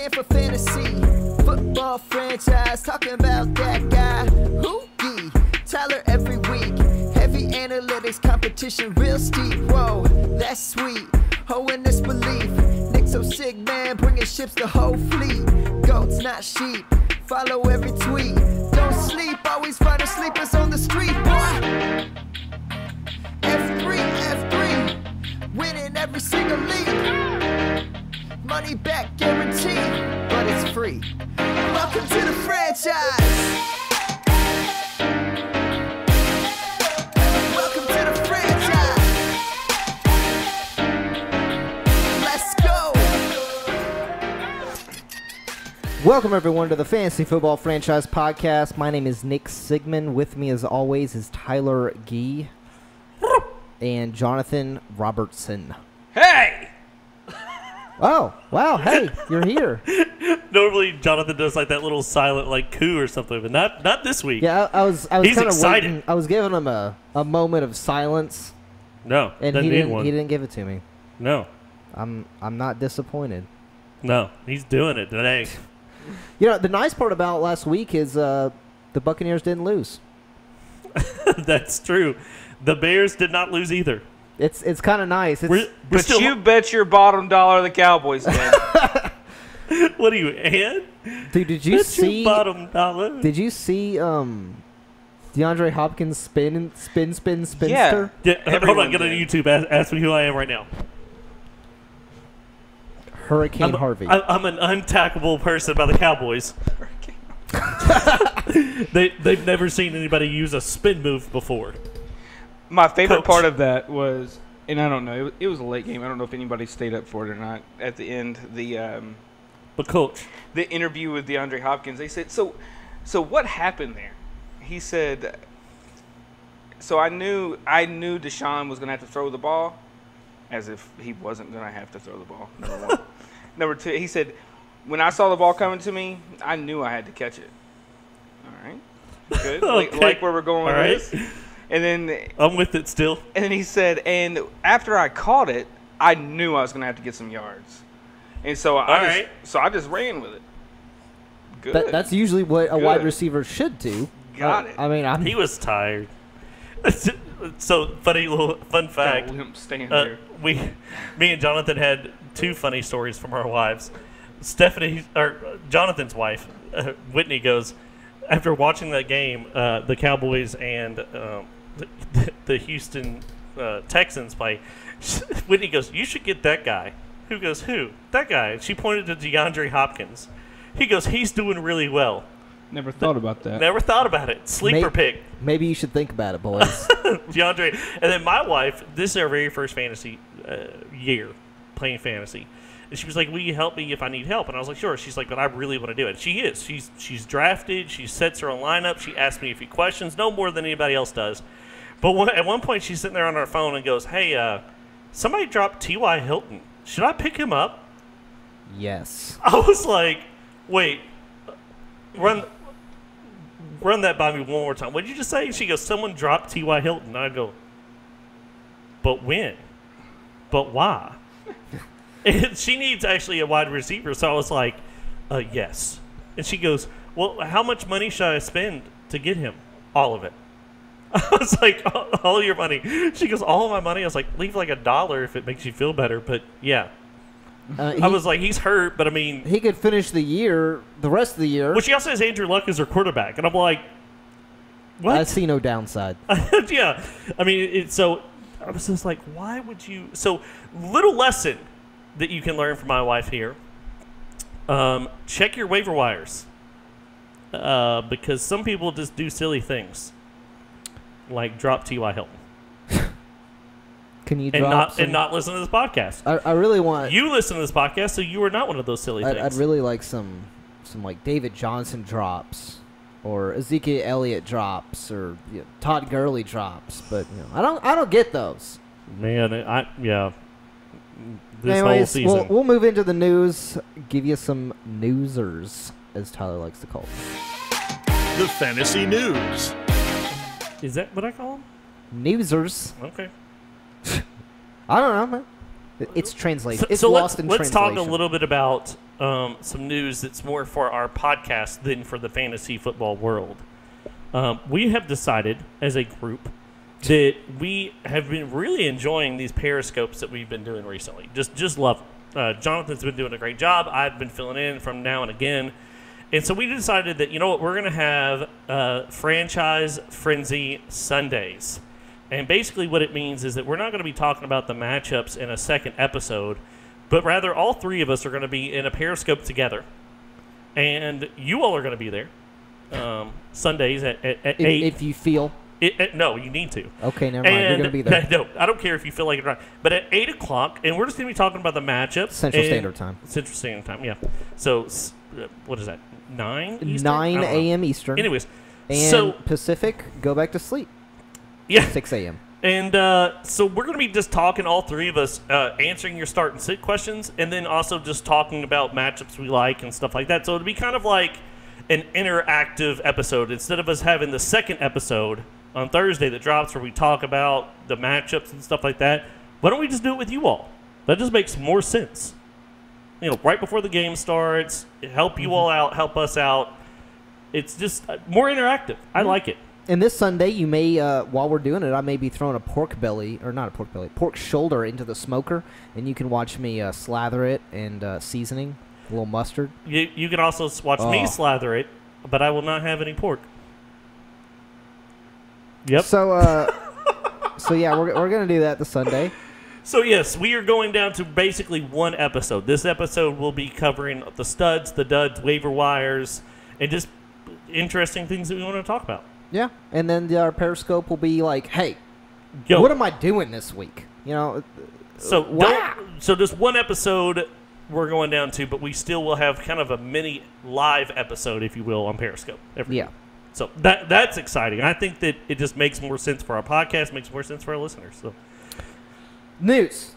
fan for fantasy football franchise, talking about that guy, Hoogie, Tyler every week. Heavy analytics, competition real steep. Whoa, that's sweet. Oh, in this belief, Nick so sick, man, bringing ships the whole fleet. Goats, not sheep. Follow every tweet. Don't sleep, always finding sleepers on the street. Boy, F3, winning every single league. Money back guaranteed, but it's free. Welcome to the franchise. Welcome to the franchise. Let's go. Welcome everyone to the Fantasy Football Franchise Podcast. My name is Nick Sigmund. With me as always is Tyler Gee and Jonathan Robertson. Hey! Oh, wow. Hey, you're here. Normally, Jonathan does like that little silent like coo or something, but not this week. Yeah, I was He's kind of excited. waiting. I was giving him a moment of silence, No, and doesn't he need didn't. one. He didn't give it to me. No, I'm not disappointed. no, he's doing it today. You know, the nice part about last week is the Buccaneers didn't lose. That's true. The Bears did not lose either. It's kind of nice. We're But still, you bet your bottom dollar the Cowboys did. what are you, Ed? Dude, did you That's your see? bottom dollar? Did you see DeAndre Hopkins spinster? Yeah. Hold on, Everyone get on did. YouTube. Ask me who I am right now. Hurricane Harvey. I'm an untackable person by the Cowboys. They've never seen anybody use a spin move before. My favorite Coach. part of that was, and I don't know, it was a late game. I don't know if anybody stayed up for it or not. At the end, But coach, the interview with DeAndre Hopkins, they said, so what happened there? He said, so I knew Deshaun was going to have to throw the ball, as if he wasn't going to have to throw the ball, number one. Number two, he said, when I saw the ball coming to me, I knew I had to catch it. All right. Good. Okay. Like where we're going All with this. And then I'm with it still. And then he said, and after I caught it, I knew I was going to have to get some yards. And so I just ran with it. Good. That's usually what a wide Good. receiver should do. Got it. I mean, He was tired. So fun fact. Got a limp stand Me and Jonathan had two funny stories from our wives. Jonathan's wife, Whitney, goes, after watching that game, the Cowboys and the Houston Texans play, Whitney goes, you should get that guy. Who goes, who? That guy. She pointed to DeAndre Hopkins. He goes, he's doing really well. Never thought about that. Never thought about it. Sleeper pick. maybe you should think about it, boys. DeAndre. And then my wife, this is our very first fantasy year playing fantasy. And she was like, will you help me if I need help? And I was like, sure. She's like, but I really want to do it. She is. She's drafted. She sets her own lineup. She asks me a few questions, no more than anybody else does. But at one point, she's sitting there on her phone and goes, hey, somebody dropped T.Y. Hilton. Should I pick him up? Yes. I was like, wait, run that by me one more time. What did you just say? She goes, someone dropped T.Y. Hilton. And I go, but when? But why? And she needs actually a wide receiver. So I was like, yes. And she goes, well, how much money should I spend to get him? All of it. I was like, all your money. She goes, all of my money? I was like, leave like $1 if it makes you feel better. But yeah. I was like, he's hurt, but I mean, he could finish the rest of the year. well, she also has Andrew Luck as her quarterback. And I'm like, what? I see no downside. Yeah. I mean, so I was just like, why would you? So, little lesson that you can learn from my wife here. Check your waiver wires. Because some people just do silly things. Like drop T.Y. Hilton. Can you And drop not listen to this podcast. I really want. You listen to this podcast, so you are not one of those silly things. I'd really like some like David Johnson drops, or Ezekiel Elliott drops, or Todd Gurley drops. But I don't get those. Man, this whole Anyways, season. we'll move into the news. Give you some newsers, as Tyler likes to call them. The Fantasy News. Is that what I call them? Newsers. Okay. I don't know, man. It's translation. It's so lost in let's translation. talk a little bit about some news that's more for our podcast than for the fantasy football world. We have decided as a group that we have been really enjoying these periscopes that we've been doing recently. Just love them. Jonathan's been doing a great job. I've been filling in from now and again. And so we decided that, you know what, we're going to have Franchise Frenzy Sundays. And basically what it means is that we're not going to be talking about the matchups in a second episode, but rather all three of us are going to be in a periscope together. And you all are going to be there Sundays at 8. If you feel. No, you need to. Okay, never mind. You're going to be there. No, I don't care if you feel like it or not. But at 8 o'clock, and we're just going to be talking about the matchups. Central Standard Time. Central Standard Time, yeah. So, what is that, 9 Eastern? 9 a.m. Eastern. Anyways. And so, Pacific, go back to sleep. Yeah. 6 a.m. And so we're going to be just talking, all three of us, answering your start and sit questions, and then also just talking about matchups we like and stuff like that. So it'll be kind of like an interactive episode. Instead of us having the second episode on Thursday that drops where we talk about the matchups and stuff like that, why don't we just do it with you all? That just makes more sense. You know, right before the game starts, help you all out, help us out. It's just more interactive. I like it. And this Sunday, you may, while we're doing it, I may be throwing a pork shoulder into the smoker, and you can watch me slather it and seasoning, a little mustard. You can also watch me slather it, but I will not have any pork. Yep. So, so yeah, we're gonna do that this Sunday. So yes, we are going down to basically one episode. This episode will be covering the studs, the duds, waiver wires, and just interesting things that we want to talk about. Yeah, and then our Periscope will be like, hey, Yo. what am I doing this week? You know, so so just one episode we're going down to, but we still will have kind of a mini live episode, if you will, on Periscope. Yeah. So that's exciting. I think that it just makes more sense for our podcast, makes more sense for our listeners. So news: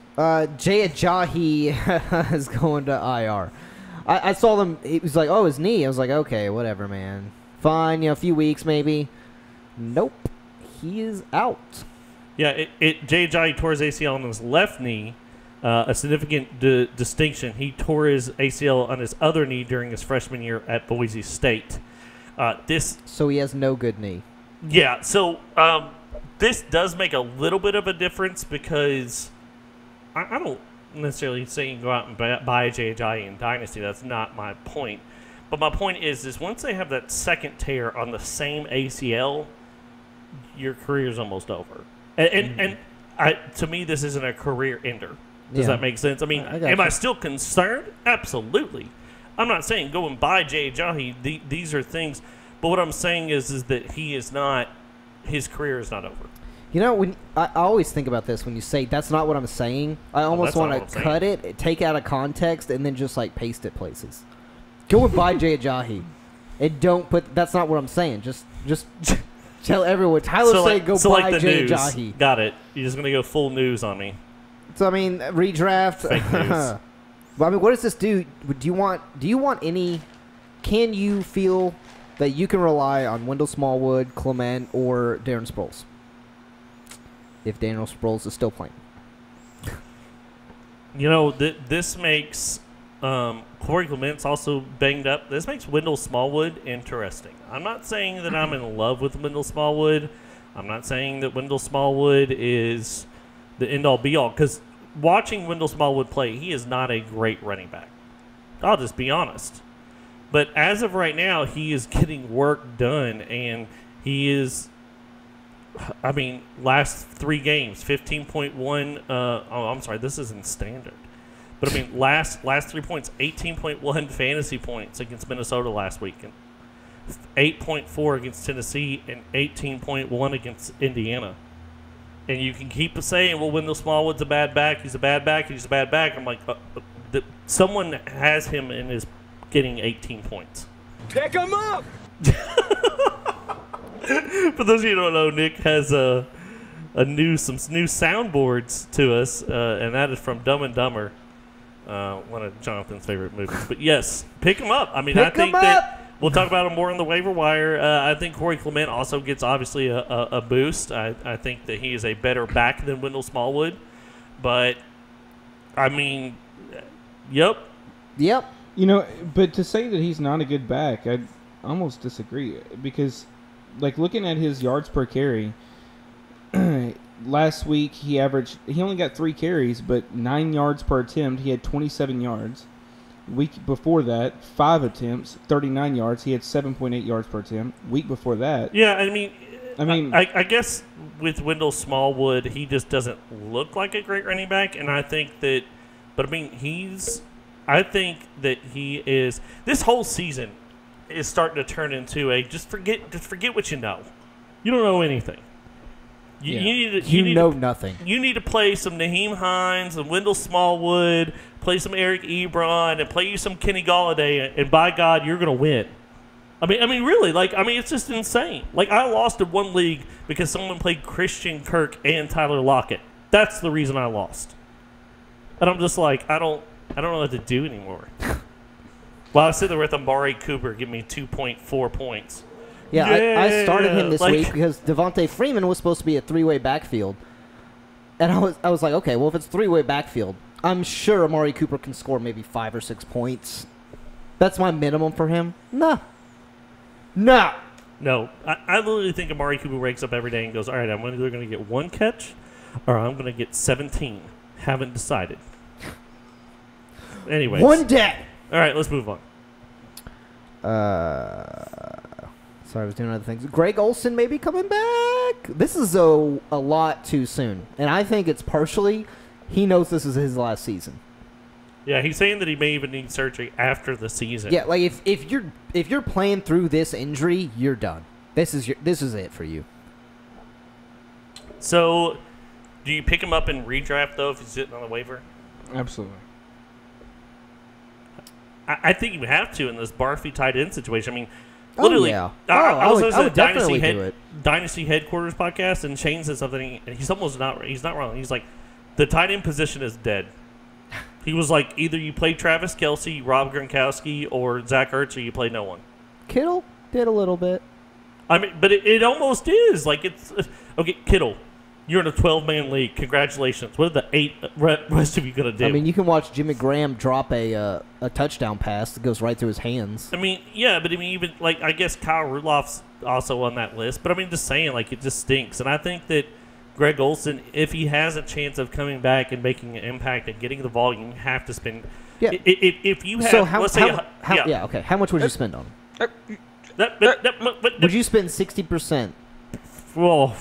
Jay Ajayi is going to IR. I saw them. He was like, "Oh, his knee." I was like, "Okay, whatever, man. Fine. You know, a few weeks maybe." Nope, he is out. Yeah, Jay Ajayi tore his ACL on his left knee. A significant distinction. He tore his ACL on his other knee during his freshman year at Boise State. So he has no good knee. Yeah, so this does make a little bit of a difference because I don't necessarily say you can go out and buy Jay Ajayi in Dynasty. That's not my point. But my point is once they have that second tear on the same ACL, your career is almost over. And to me, this isn't a career ender. Does that make sense? I mean, am I still concerned? Absolutely. I'm not saying go and buy Jay Ajayi. These are things. But what I'm saying is that he is not – his career is not over. You know, when I always think about this when you say that's not what I'm saying. I almost want to cut it, take out of context, and then just, like, paste it places. Go and buy Jay Ajayi. And don't put – that's not what I'm saying. Just tell everyone. Tyler said go buy Jay Ajayi. Got it. You're just going to go full news on me. So, I mean, redraft. Fake news. Well, I mean, what does this do? Do you want any – can you feel that you can rely on Wendell Smallwood, Clement, or Darren Sproles? If Daniel Sproles is still playing. You know, this makes Corey Clement's also banged up. This makes Wendell Smallwood interesting. I'm not saying that I'm in love with Wendell Smallwood. I'm not saying that Wendell Smallwood is the end-all, be-all. Because watching Wendell Smallwood play, he is not a great running back. I'll just be honest. But as of right now, he is getting work done, and he is... I mean, last 3 games, 15.1. I'm sorry, this isn't standard. But I mean, last 3 points, 18.1 fantasy points against Minnesota last week, and 8.4 against Tennessee, and 18.1 against Indiana. And you can keep saying, well, Wendell Smallwood's a bad back, he's a bad back, he's a bad back. I'm like, someone has him and is getting 18 points. Pick him up! For those of you who don't know, Nick has some new soundboards to us, and that is from Dumb and Dumber, one of Jonathan's favorite movies. But yes, pick him up. I mean, I think that we'll talk about him more on the waiver wire. I think Corey Clement also gets obviously a boost. I think that he is a better back than Wendell Smallwood. But I mean, yep. But to say that he's not a good back, I almost disagree because, like, looking at his yards per carry, last week he only got 3 carries, but 9 yards per attempt. He had 27 yards. Week before that, 5 attempts, 39 yards. He had 7.8 yards per attempt. Week before that, yeah, I guess with Wendell Smallwood, he just doesn't look like a great running back, and I think that, I think that he is. This whole season is starting to turn into a just forget what you know. You don't know anything. You know nothing. You need to play some Naheem Hines and Wendell Smallwood, play some Eric Ebron, and play you some Kenny Galladay, and by God, you're going to win. I mean, really, it's just insane. Like, I lost in one league because someone played Christian Kirk and Tyler Lockett. That's the reason I lost. And I'm just like, I don't know what to do anymore. Well, I was sitting there with Amari Cooper, give me 2.4 points. Yeah, I started him this week because Devontae Freeman was supposed to be a 3-way backfield. And I was like, okay, well, if it's 3-way backfield, I'm sure Amari Cooper can score maybe 5 or 6 points. That's my minimum for him. No. I literally think Amari Cooper wakes up every day and goes, all right, I'm either going to get 1 catch or I'm going to get 17. Haven't decided. Anyways. One day. All right, let's move on. Sorry, I was doing other things. Greg Olsen may be coming back. This is a lot too soon. And I think it's partially he knows this is his last season. Yeah, he's saying that he may even need surgery after the season. Yeah, like if you're playing through this injury, you're done. This is it for you. So, do you pick him up in redraft though if he's sitting on the waiver? Absolutely. I think you have to in this Barfi tight end situation. I mean, literally, yeah. I was listening to definitely do it. Dynasty Headquarters podcast, and Shane said something, and he's not wrong. He's like, the tight end position is dead. He was like, either you play Travis Kelce, Rob Gronkowski, or Zach Ertz, or you play no one. Kittle did a little bit. I mean, but it almost is. Like, it's... Okay, Kittle, you're in a 12-man league. Congratulations. What are the 8 rest of you going to do? I mean, you can watch Jimmy Graham drop a touchdown pass that goes right through his hands. I mean, yeah, but I mean, even, like, I guess Kyle Rudolph's also on that list. But I mean, just saying, like, it just stinks. And I think that Greg Olsen, if he has a chance of coming back and making an impact and getting the volume, you have to spend. Yeah. If you have, So okay. How much would you spend on him? Would you spend 60%? Well,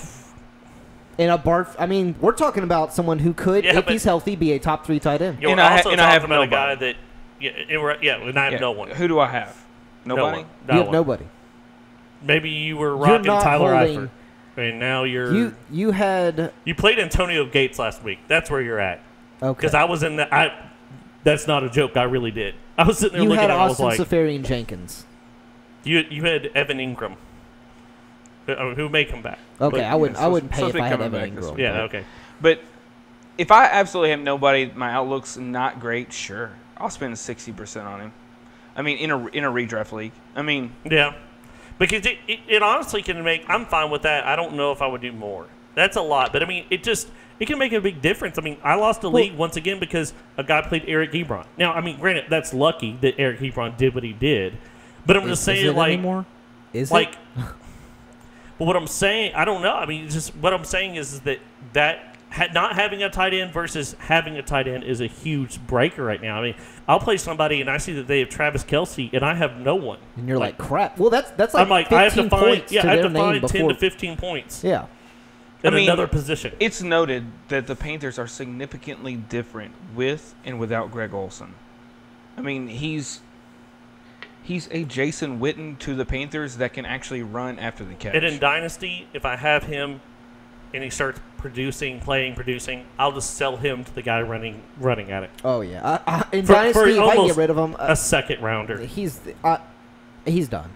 in a Bart, I mean, we're talking about someone who could, if he's healthy, be a top 3 tight end. You're also talking about a guy that, and I have no one. Who do I have? Nobody? You have nobody. Maybe you were rocking Tyler Eifert. And now you played Antonio Gates last week. That's where you're at. Okay. Because I was in the. That's not a joke. I really did. I was sitting there looking at it. I was like, Safarian Jenkins. You had Evan Ingram, who may come back. Okay, I wouldn't pay if I had Evan Ingram. Yeah, okay. But if I absolutely have nobody, my outlook's not great. Sure, I'll spend 60% on him. I mean, in a redraft league. I mean, yeah. Because it honestly can make – I'm fine with that. I don't know if I would do more. That's a lot. But, I mean, it can make a big difference. I mean, I lost a league once again because a guy played Eric Ebron. Now, I mean, granted, that's lucky that Eric Ebron did what he did. But I'm just saying, is it like – anymore? Is like, it? But what I'm saying – I don't know. I mean, just what I'm saying is that not having a tight end versus having a tight end is a huge breaker right now. I mean, I'll play somebody and I see that they have Travis Kelce and I have no one. And you're like crap. Well, that's like I'm like, 15 I have to find, points yeah, to I have their to name find 10 before. to 15 points. Yeah. In another position. It's noted that the Panthers are significantly different with and without Greg Olsen. I mean, he's a Jason Witten to the Panthers that can actually run after the catch. And in Dynasty, if I have him and he starts producing, I'll just sell him to the guy running at it. Oh yeah, in Dynasty, if I can get rid of him, a second rounder. He's done.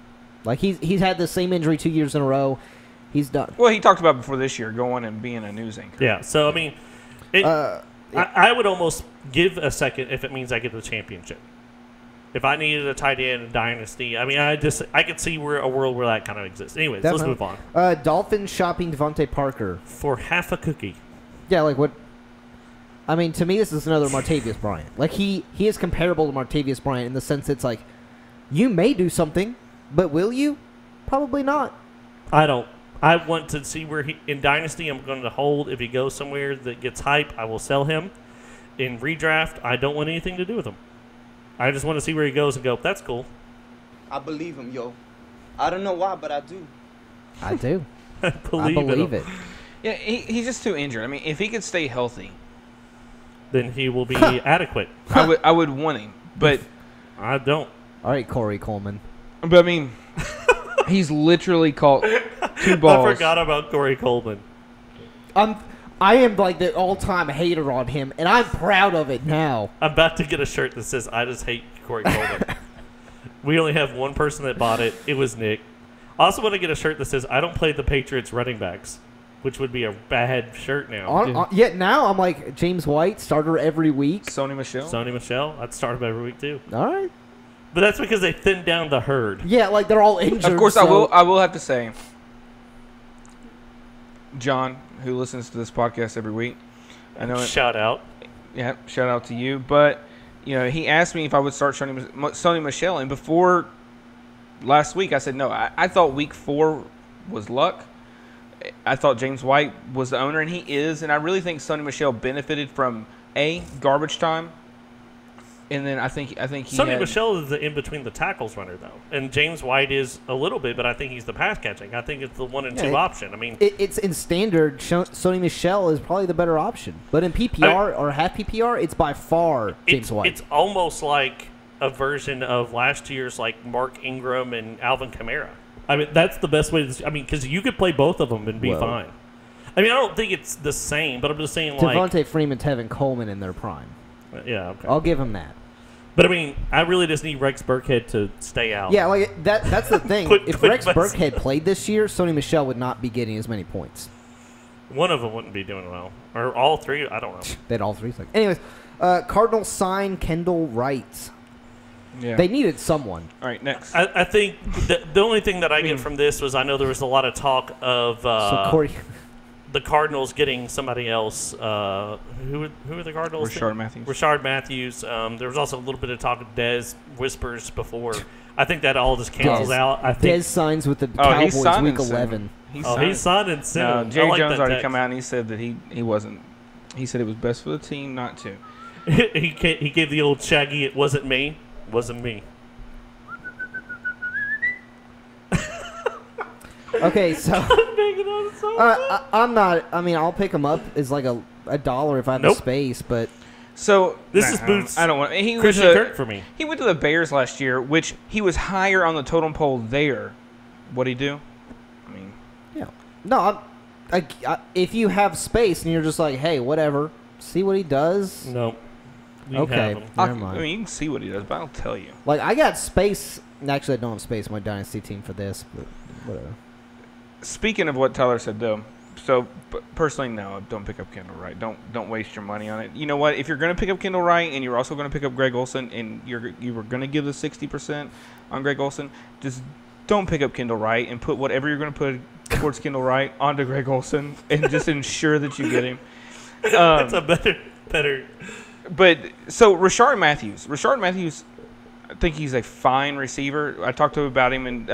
Like he's had the same injury 2 years in a row. He's done. Well, he talked about before this year going and being a news anchor. Yeah. So I mean, I would almost give a second if it means I get the championship. If I needed a tight end in Dynasty, I mean, I could see a world where that kind of exists. Anyways, let's move on. Dolphins shopping Devontae Parker for half a cookie. Yeah, like what? I mean, to me, this is another Martavius Bryant. Like, he is comparable to Martavius Bryant in the sense it's like, you may do something, but will you? Probably not. I don't. I want to see where he, in Dynasty, I'm going to hold. If he goes somewhere that gets hype, I will sell him. In redraft, I don't want anything to do with him. I just want to see where he goes and go, that's cool. I believe him, yo. I don't know why, but I do. I do. I believe it. Yeah, he's just too injured. I mean, if he could stay healthy, then he will be adequate. I would want him, but I don't. All right, Corey Coleman. But I mean, he's literally caught 2 balls. I forgot about Corey Coleman. I am like the all-time hater on him, and I'm proud of it now. I'm about to get a shirt that says, I just hate Corey Coleman. We only have one person that bought it. It was Nick. I also want to get a shirt that says, I don't play the Patriots running backs, which would be a bad shirt now. Yet now I'm like, James White, starter every week. Sony Michel, I'd start him every week too. All right. But that's because they thinned down the herd. Yeah, like they're all injured. Of course, so. I will have to say, John, who listens to this podcast every week, I know. Shout out. Yeah, shout out to you. But you know, he asked me if I would start Sony Michel, and before last week, I said no. I thought week 4 was luck. I thought James White was the owner, and he is. And I really think Sony Michel benefited from garbage time. And then I think Sony Michel is the in between the tackles runner though, and James White is a little bit, but I think he's the pass catching. I think it's the 1 and 2 option. I mean, it's in standard. Sony Michel is probably the better option, but in PPR or half PPR, it's by far James White. It's almost like a version of last year's like Mark Ingram and Alvin Kamara. I mean, that's the best way to. I mean, because you could play both of them and be fine. I mean, I don't think it's the same, but I'm just saying like Devontae Freeman, Tevin Coleman in their prime. Yeah, okay. I'll give him that. But I mean, I really just need Rex Burkhead to stay out. Yeah, like that's the thing. If Rex Burkhead played this year, Sony Michel would not be getting as many points. One of them wouldn't be doing well, or all three. I don't know. They'd all three. Anyways, Cardinals sign Kendall Wright. Yeah. They needed someone. All right, next. I think the only thing that I get from this was I know there was a lot of talk of so Corey. The Cardinals getting somebody else. Who are the Cardinals? Rashard Matthews. There was also a little bit of talk of Dez whispers before. I think that all just cancels out. I think Dez signs with the Cowboys week 11. He's signing soon. Jerry Jones already come out and he said that he wasn't. He said it was best for the team not to. he gave the old Shaggy. It wasn't me. Wasn't me. Okay, so I'm not. I mean, I'll pick him up as like a $1 if I have the space, but so this is Boots. I don't want. He Christian Kirk for me. He went to the Bears last year, which he was higher on the totem pole there. What'd he do? I mean, yeah, no. If you have space and you're just like, hey, whatever, see what he does. No. Okay, never mind. I mean, you can see what he does, but I'll tell you. Like I got space. Actually, I don't have space in my dynasty team for this, but whatever. Speaking of what Tyler said, though, so personally, no, don't pick up Kendall Wright. Don't waste your money on it. You know what? If you're going to pick up Kendall Wright and you're also going to pick up Greg Olsen, and you were going to give the 60% on Greg Olsen, just don't pick up Kendall Wright and put whatever you're going to put towards Kendall Wright onto Greg Olsen and just ensure that you get him. That's a better. But so Rashard Matthews, I think he's a fine receiver. I talked to him about him in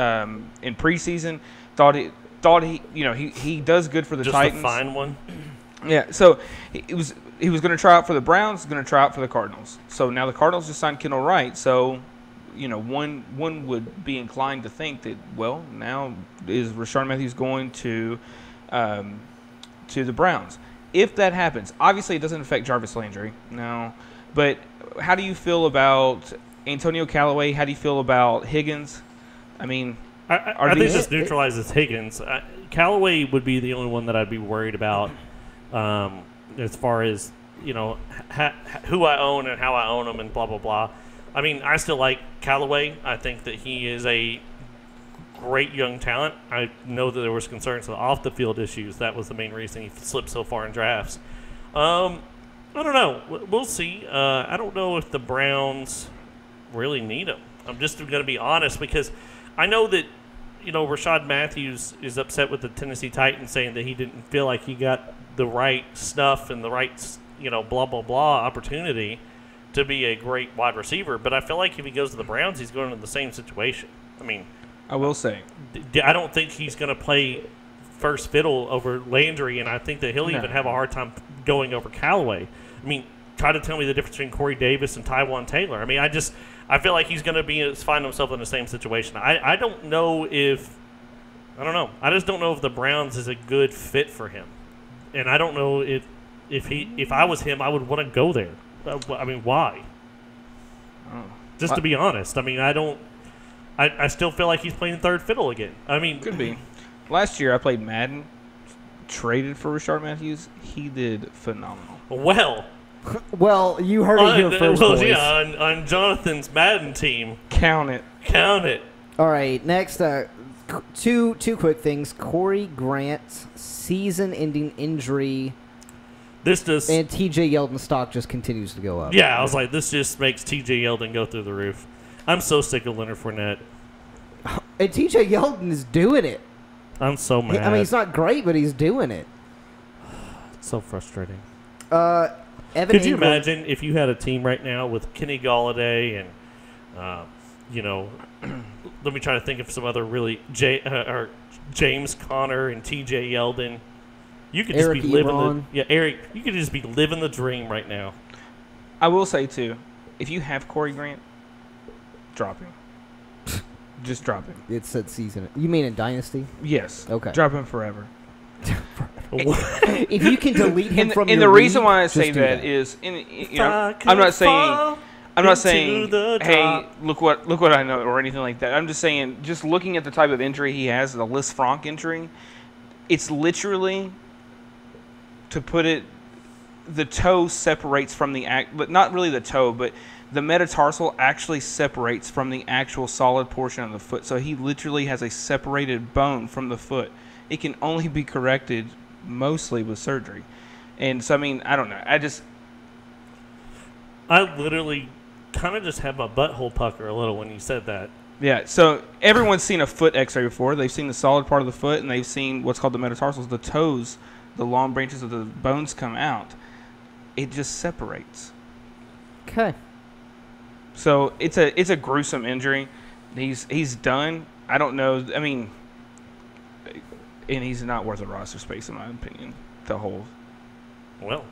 preseason. Thought he he does good for the Titans. Just a fine one. Yeah. So he was going to try out for the Browns. Going to try out for the Cardinals. So now the Cardinals just signed Kendall Wright. So one would be inclined to think that now is Rashard Matthews going to the Browns. If that happens, obviously it doesn't affect Jarvis Landry. No. But how do you feel about Antonio Callaway? How do you feel about Higgins? I mean, I think this neutralizes Higgins. Callaway would be the only one that I'd be worried about as far as, who I own and how I own them and blah, blah, blah. I mean, I still like Callaway. I think that he is a great young talent. I know that there was concerns with off-the-field issues. That was the main reason he slipped so far in drafts. I don't know. We'll see. I don't know if the Browns really need him. I'm just going to be honest because I know that, Rashard Matthews is upset with the Tennessee Titans saying that he didn't feel like he got the right stuff and the right blah, blah, blah opportunity to be a great wide receiver. But I feel like if he goes to the Browns, he's going into the same situation. I mean, I will say, I don't think he's going to play first fiddle over Landry, and I think that he'll even have a hard time going over Callaway. I mean, try to tell me the difference between Corey Davis and Tywan Taylor. I mean, I feel like he's going to find himself in the same situation. I don't know if – I don't know. I just don't know if the Browns is a good fit for him. And I don't know if I was him, I would want to go there. I mean, why? Just to be honest. I mean, I still feel like he's playing third fiddle again. I mean, could be. Last year I played Madden, traded for Rashard Matthews. He did phenomenal. Well, you heard it here first, boys. Yeah, on Jonathan's Madden team. Count it. All right, next, two quick things. Corey Grant's season-ending injury. And T.J. Yeldon's stock just continues to go up. Yeah, I was like, this just makes T.J. Yeldon go through the roof. I'm so sick of Leonard Fournette. And T.J. Yeldon is doing it. I'm so mad. I mean, he's not great, but he's doing it. It's so frustrating. Could you imagine if you had a team right now with Kenny Golladay and, let me try to think of some other really James Conner and T.J. Yeldon. You could just be living Eric. You could just be living the dream right now. I will say too, if you have Corey Grant, drop him. Just drop him. It's that season. You mean in Dynasty? Yes. Okay. Drop him forever. If you can delete him from your and the reason why I just say do that is, I'm not saying, hey, look what I know or anything like that. I'm just saying, just looking at the type of injury he has, the Lisfranc injury, it's literally, to put it, the toe separates from the but not really the toe, but the metatarsal actually separates from the actual solid portion of the foot. So he literally has a separated bone from the foot. It can only be corrected mostly with surgery. And so, I mean, I don't know. I literally kind of just had my butthole pucker a little when you said that. Yeah, so everyone's seen a foot x-ray before. They've seen the solid part of the foot, and they've seen what's called the metatarsals, the toes, the long branches of the bones come out. It just separates. Okay. So it's a gruesome injury. He's done. I don't know. I mean, and he's not worth a roster space in my opinion. The whole. Well.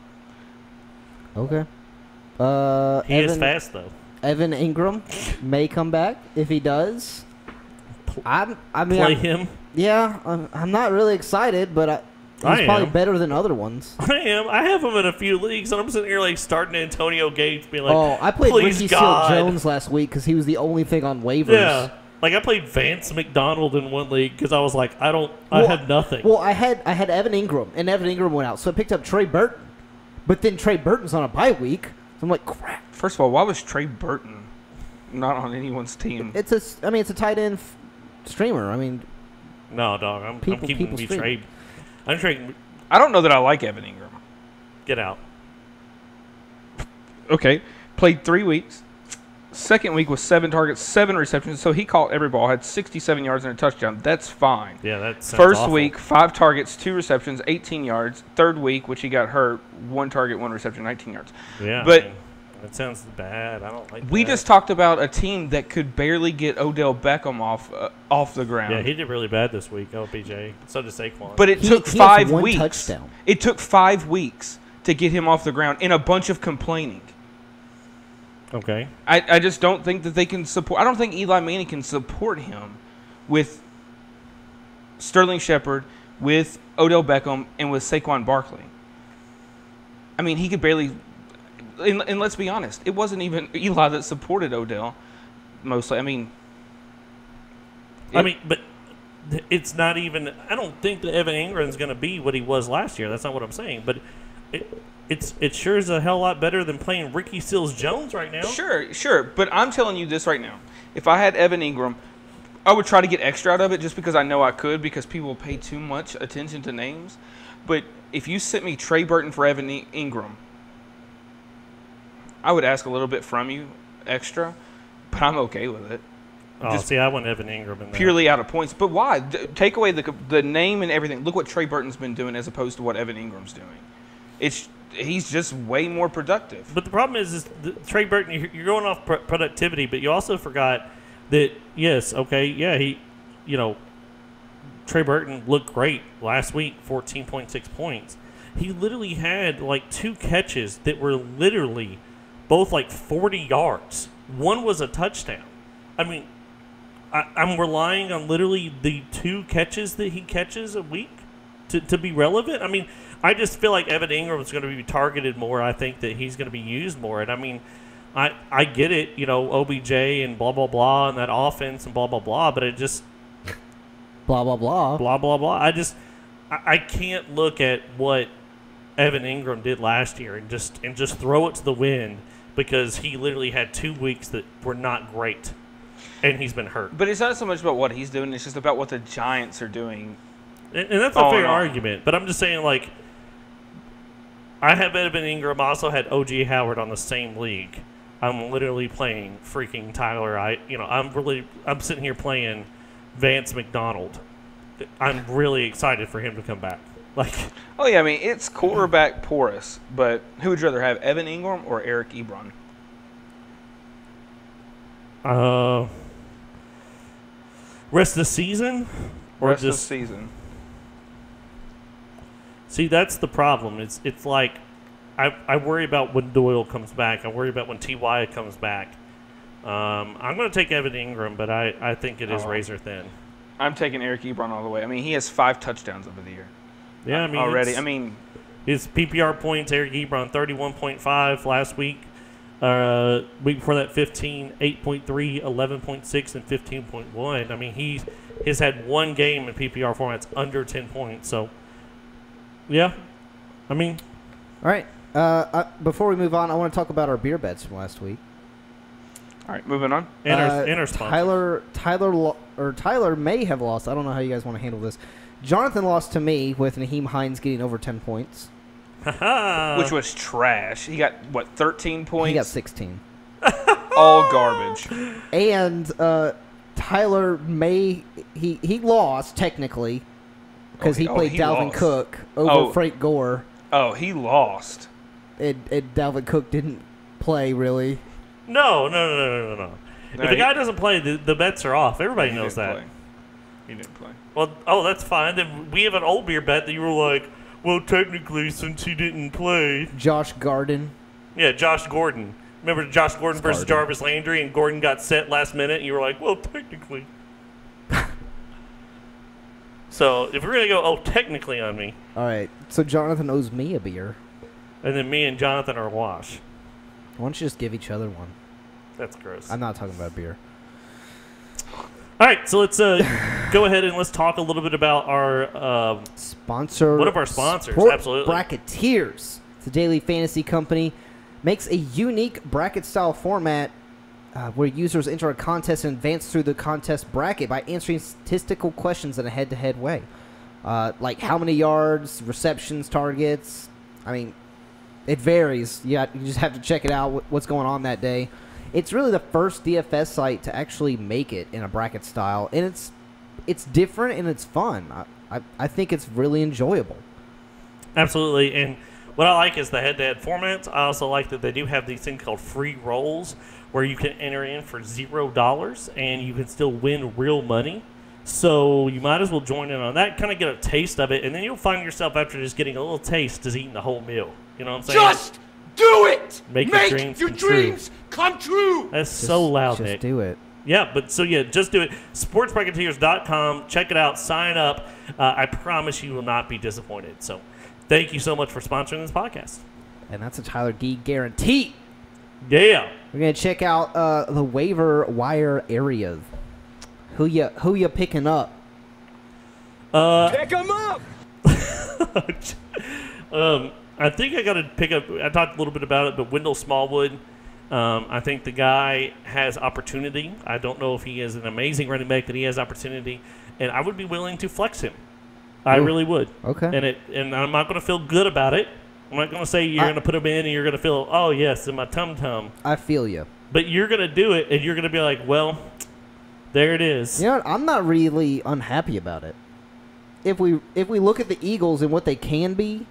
Okay. He is fast though. Evan Ingram may come back. If he does, play him. Yeah, I'm not really excited, but he's probably better than other ones. I am. I have him in a few leagues, and I'm sitting here like starting Antonio Gates, being like, "Oh, I played Ricky Seals-Jones last week because he was the only thing on waivers." Yeah, like I played Vance McDonald in one league because I was like, I had nothing. Well, I had Evan Ingram, and Evan Ingram went out, so I picked up Trey Burton, but then Trey Burton's on a bye week, so I'm like, crap. First of all, why was Trey Burton not on anyone's team? It's a tight end streamer. I mean, no, dog. I'm keeping me Trey. I'm trading. I don't know that I like Evan Ingram. Get out. Okay. Played 3 weeks. Second week was 7 targets, 7 receptions. So he caught every ball, had 67 yards and a touchdown. That's fine. Yeah, that's First awful. week, 5 targets, 2 receptions, 18 yards. Third week, which he got hurt, 1 target, 1 reception, 19 yards. Yeah. But that sounds bad. I don't like that. We just talked about a team that could barely get Odell Beckham off the ground. Yeah, he did really bad this week, OBJ. So did Saquon. But it took 5 weeks. Touchdown. It took 5 weeks to get him off the ground in a bunch of complaining. Okay. I just don't think that they can support. I don't think Eli Manning can support him with Sterling Shepard, with Odell Beckham, and with Saquon Barkley. I mean, he could barely. And let's be honest, it wasn't even Eli that supported Odell mostly. I mean, but it's not even. I don't think that Evan Ingram's going to be what he was last year. That's not what I'm saying. But it sure is a hell lot better than playing Ricky Seals-Jones right now. Sure. But I'm telling you this right now. If I had Evan Ingram, I would try to get extra out of it just because I know I could, because people pay too much attention to names. But if you sent me Trey Burton for Evan Ingram, I would ask a little bit from you extra, but I'm okay with it. I want Evan Ingram in there. Purely out of points. But why? Take away the name and everything. Look what Trey Burton's been doing as opposed to what Evan Ingram's doing. he's just way more productive. But the problem is Trey Burton, you're going off productivity, but you also forgot that, yes, okay, yeah, Trey Burton looked great last week, 14.6 points. He literally had like 2 catches that were literally both like 40 yards. One was a touchdown. I mean, I'm relying on literally the 2 catches that he catches a week to be relevant. I mean, I just feel like Evan Ingram is going to be targeted more. I think that he's going to be used more. And I mean, I get it, OBJ and blah, blah, blah, and that offense and blah, blah, blah, but it just... blah, blah, blah. Blah, blah, blah. I can't look at what Evan Ingram did last year and just throw it to the wind because he literally had 2 weeks that were not great, and he's been hurt. But it's not so much about what he's doing; it's just about what the Giants are doing. And that's a fair argument. But I'm just saying, like, I have Evan Ingram. I also had O.J. Howard on the same league. I'm literally playing freaking Tyler. I'm sitting here playing Vance McDonald. I'm really excited for him to come back. Like, oh yeah, I mean it's quarterback porous, but who would you rather have, Evan Ingram or Eric Ebron? Rest of the season, or rest just of the season. See, that's the problem. It's like I worry about when Doyle comes back. I worry about when T.Y. comes back. I'm going to take Evan Ingram, but I think it is razor thin. I'm taking Eric Ebron all the way. I mean, he has 5 touchdowns over the year. Yeah, I mean already. His PPR points, Eric Ebron 31.5 last week. Week before that, 15, 8.3, 11.6, and 15.1. I mean, he has had 1 game in PPR formats under 10 points. So, yeah, I mean. All right. Before we move on, I want to talk about our beer bets from last week. All right, moving on. And our sponsors. Tyler may have lost. I don't know how you guys want to handle this. Jonathan lost to me with Nyheim Hines getting over 10 points. Which was trash. He got, 13 points? He got 16. All garbage. And Tyler he lost, technically, because he played Dalvin Cook over Frank Gore. Oh, he lost. And Dalvin Cook didn't play, really. No. If the guy doesn't play, the bets are off. Everybody knows that. He didn't play. Well, that's fine. Then we have an old beer bet that you were like, well, technically, since he didn't play. Josh Gordon. Yeah, Josh Gordon. Remember Josh Gordon versus Jarvis Landry, and Gordon got set last minute, and you were like, well, technically. So if we're going to go, technically on me. All right. So Jonathan owes me a beer. And then me and Jonathan are awash. Why don't you just give each other one? That's gross. I'm not talking about beer. All right, so let's go ahead and let's talk a little bit about our sponsor. One of our sponsors, Sport absolutely. Bracketeers. It's a daily fantasy company. Makes a unique bracket-style format where users enter a contest and advance through the contest bracket by answering statistical questions in a head-to-head way. Like how many yards, receptions, targets. I mean, it varies. You just have to check it out, what's going on that day. It's really the first DFS site to actually make it in a bracket style, and it's different and it's fun. I think it's really enjoyable. Absolutely, and what I like is the head-to-head formats. I also like that they do have these things called free rolls where you can enter in for $0 and you can still win real money. So you might as well join in on that, kind of get a taste of it, and then you'll find yourself after just getting a little taste just eating the whole meal. You know what I'm saying? Just do it! Make your dreams come true! That's so loud, Nick. Just do it. Yeah, just do it. SportsBracketeers.com. Check it out. Sign up. I promise you will not be disappointed. So thank you so much for sponsoring this podcast. And that's a Tyler D guarantee. Yeah. We're going to check out the waiver wire areas. Who you picking up? Pick them up! I think I got to pick up. I talked a little bit about it, but Wendell Smallwood. I think the guy has opportunity. I don't know if he is an amazing running back, but he has opportunity, and I would be willing to flex him. I really would. Okay. And I'm not going to feel good about it. I'm not going to say you're going to put him in and you're going to feel, oh yes, in my tum-tum. I feel you. But you're going to do it, and you're going to be like, well, there it is. You know what? I'm not really unhappy about it. If we look at the Eagles and what they can be,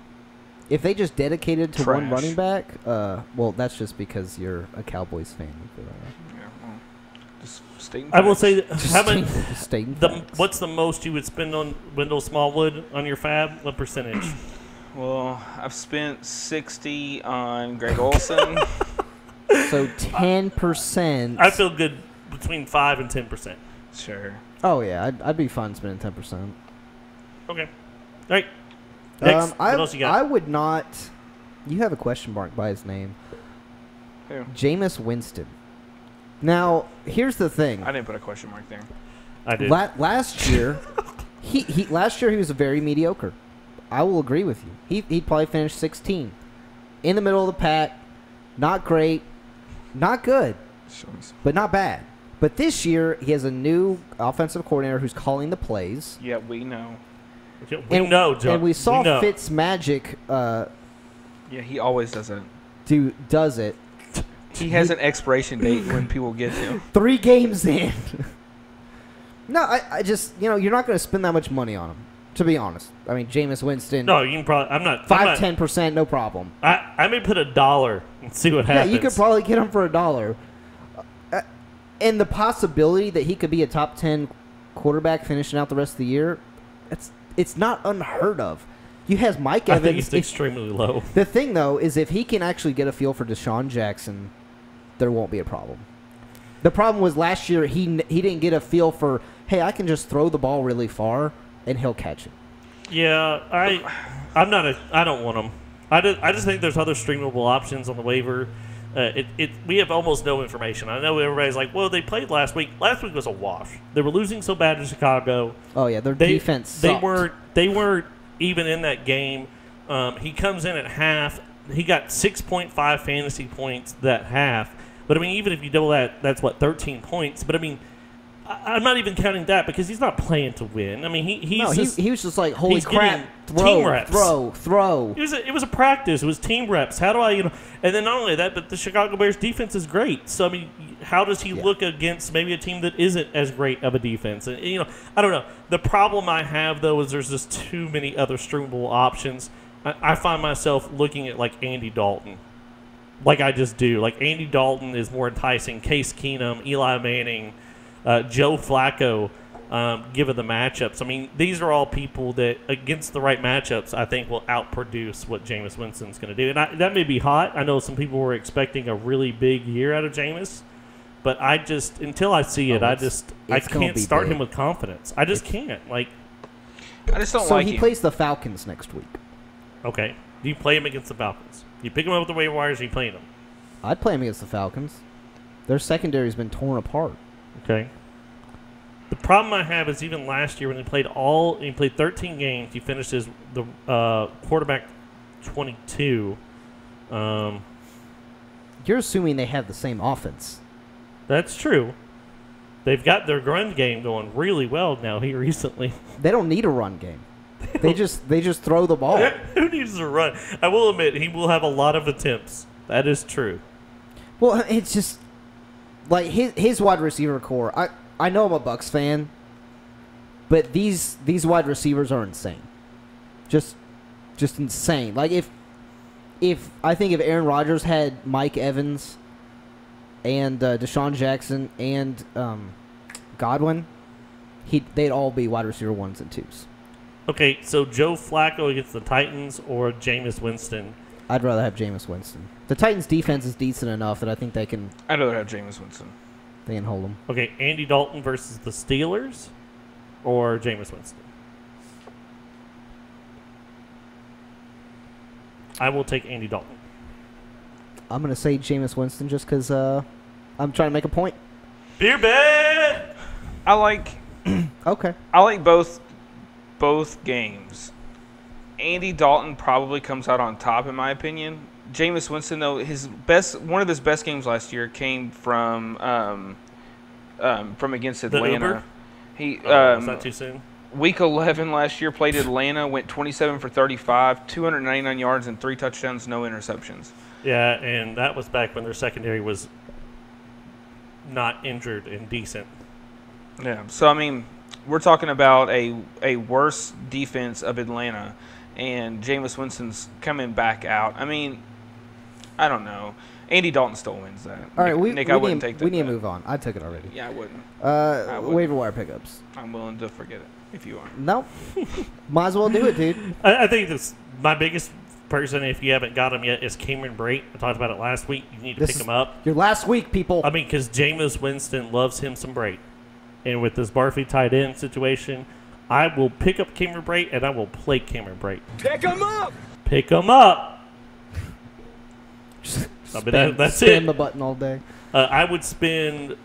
If they just dedicated to Trash. one running back, well, that's just because you're a Cowboys fan. Yeah, well, just stating I will facts. say, how much? Stating facts. What's the most you would spend on Wendell Smallwood on your fab? What percentage? Well, I've spent 60 on Greg Olson. So 10%. I feel good between 5 and 10%. Sure. Oh yeah, I'd be fine spending 10%. Okay. All right. Next, what else you got? I would not. You have a question mark by his name. Who? Jameis Winston. Now, here's the thing. I didn't put a question mark there. I did. Last year, last year he was very mediocre. I will agree with you. He'd probably finish 16, in the middle of the pack. Not great, not good, but not bad. But this year he has a new offensive coordinator who's calling the plays. Yeah, we know. We know, Joe. And we saw know. Fitzmagic Yeah, he always does it. does it. He has an expiration date when people get him. 3 games in. No, I just, you're not going to spend that much money on him, to be honest. I mean, Jameis Winston. No, you can probably. I'm not. 5-10%, no problem. I may put $1 and see what happens. Yeah, you could probably get him for $1. And the possibility that he could be a top 10 quarterback finishing out the rest of the year, it's not unheard of. You has Mike Evans. I think he's extremely low. The thing, though, is if he can actually get a feel for Deshaun Jackson, there won't be a problem. The problem was last year he didn't get a feel for, hey, I can just throw the ball really far and he'll catch it. Yeah, I don't want him. I just think there's other streamable options on the waiver. We have almost no information. I know everybody's like, well, they played last week. Last week was a wash. They were losing so bad to Chicago. Oh yeah, their defense sucked. They weren't even in that game. He comes in at half. He got 6.5 fantasy points that half. But I mean, even if you double that, that's what, 13 points. But I mean, I'm not even counting that because he's not playing to win. I mean, he was just like, holy crap, team reps. throw. It was a practice. It was team reps. How do I, and then not only that, but the Chicago Bears defense is great. So I mean, how does he look against maybe a team that isn't as great of a defense? And I don't know. The problem I have though is there's just too many other streamable options. I find myself looking at like Andy Dalton. Like I just do. Like Andy Dalton is more enticing. Case Keenum, Eli Manning, Joe Flacco, given the matchups. I mean, these are all people that, against the right matchups, I think will outproduce what Jameis Winston's going to do. And that may be hot. I know some people were expecting a really big year out of Jameis. But I just, until I see it, I can't start him with confidence. I just can't. Like, I just don't so like he plays the Falcons next week. Okay. Do you play him against the Falcons? You pick him up with the waiver wires, or you playing him? I'd play him against the Falcons. Their secondary's been torn apart. Okay. The problem I have is even last year when he played 13 games, he finished as the quarterback 22. You're assuming they have the same offense. That's true. They've got their run game going really well now here recently. They don't need a run game. They just throw the ball. Who needs to run? I will admit he will have a lot of attempts. That is true. Well, it's just like his wide receiver core. I know I'm a Bucs fan, but these wide receivers are insane. Just insane. Like if I think if Aaron Rodgers had Mike Evans and Deshaun Jackson and Godwin, they'd all be wide receiver 1s and 2s. Okay, so Joe Flacco against the Titans or Jameis Winston? I'd rather have Jameis Winston. The Titans' defense is decent enough that I think they can. I'd rather have Jameis Winston. They can hold them. Okay, Andy Dalton versus the Steelers or Jameis Winston? I will take Andy Dalton. I'm going to say Jameis Winston just because I'm trying to make a point. Beer bed! I like both games. Andy Dalton probably comes out on top in my opinion. Jameis Winston, though, one of his best games last year came from against Atlanta. Is that too soon? Week 11 last year, played Atlanta, went 27 for 35, 299 yards and 3 touchdowns, no interceptions. Yeah, and that was back when their secondary was not injured and decent. Yeah, so I mean, we're talking about a worse defense of Atlanta, and Jameis Winston's coming back out. I mean, I don't know. Andy Dalton still wins that. All right, Nick, I wouldn't take that. We need to move on. I took it already. Yeah, I wouldn't. Waiver wire pickups. I'm willing to forget it if you are. Nope. Might as well do it, dude. I think my biggest person, if you haven't got him yet, is Cameron Brate. I talked about it last week. You need to pick him up. Your last week, people. I mean, because Jameis Winston loves him some Brate. And with this Barkley tight end situation, I will pick up Cameron Brate, and I will play Cameron Brate. Pick him up! Pick him up! That's it. Spam the button all day. I would spend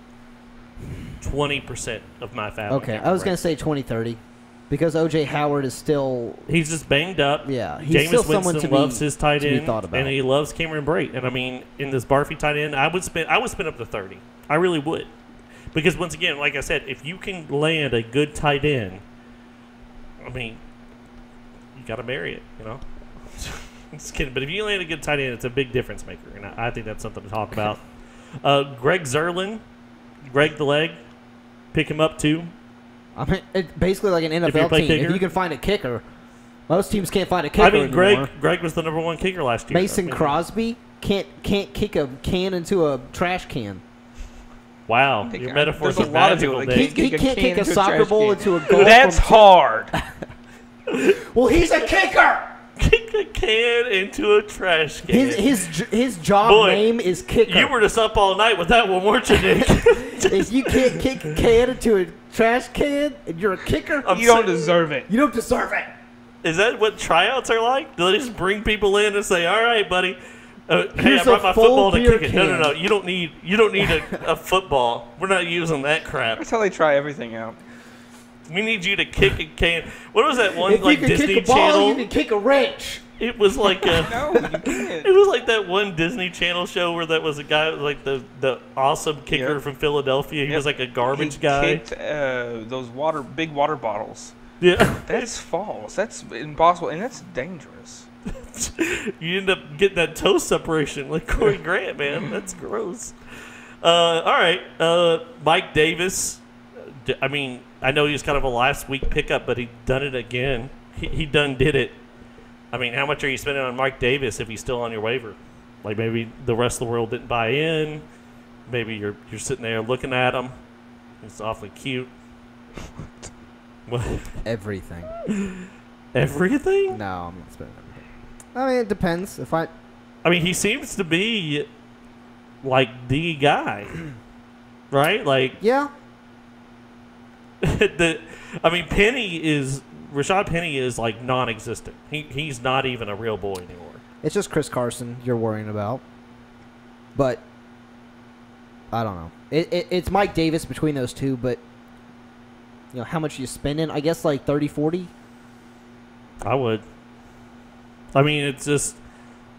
20% of my fab. Okay, I was going to say 20-30. Because O.J. Howard is still... He's just banged up. Yeah, he's Jameis still someone Winston to be, loves his tight end, thought about. and he loves Cameron Brate. And I mean, in this Barkley tight end, I would spend up to 30. I really would, because once again, like I said, if you can land a good tight end, I mean, you got to marry it. You know, just kidding. But if you land a good tight end, it's a big difference maker, and I think that's something to talk about. Greg Zerlin, Greg the Leg, pick him up too. I mean, it's basically like an NFL team. Kicker? If you can find a kicker, most teams can't find a kicker. I mean, anymore. Greg was the #1 kicker last year. Mason Crosby can't kick a can into a trash can. Wow, your metaphors There's are a lot of magical. people that Dave. He can't kick a into a soccer trash ball can. into a goal. That's hard. Well, he's a kicker. Kick a can into a trash can. His job name is kicker. You were just up all night with that one, weren't you, Nick? If you can't kick a can into a trash can and you're a kicker, You don't deserve it. you don't deserve it. Is that what tryouts are like? Do they just bring people in and say, "All right, buddy, hey, I Here's brought a my full football to beer kick it." No, can. no. You don't need a football. We're not using that crap. That's how they try everything out. We need you to kick a can. What was that one If like you can Disney kick a ball, Channel? you can kick a wrench. It was like a. No, you can't. It was like that one Disney Channel show where that was a guy like the awesome kicker Yep. from Philadelphia. He was like a garbage He guy. kicked, those big water bottles. Yeah. That's false. That's impossible, and that's dangerous. You end up getting that toe separation like Corey Grant, man. That's gross. All right. Mike Davis. I mean, I know he was kind of a last week pickup, but he done it again. He done did it. I mean, how much are you spending on Mike Davis if he's still on your waiver? Like maybe the rest of the world didn't buy in. Maybe you're sitting there looking at him. It's awfully cute. What? Everything. Everything? No, I'm not spending everything. I mean, it depends. I mean, he seems to be like the guy, right? Like, Yeah. Rashad Penny is like non-existent. He's not even a real boy anymore. It's just Chris Carson you're worrying about. But I don't know. It's Mike Davis between those two, but you know, how much are you spending? I guess like 30, 40. I would. I mean, it's just,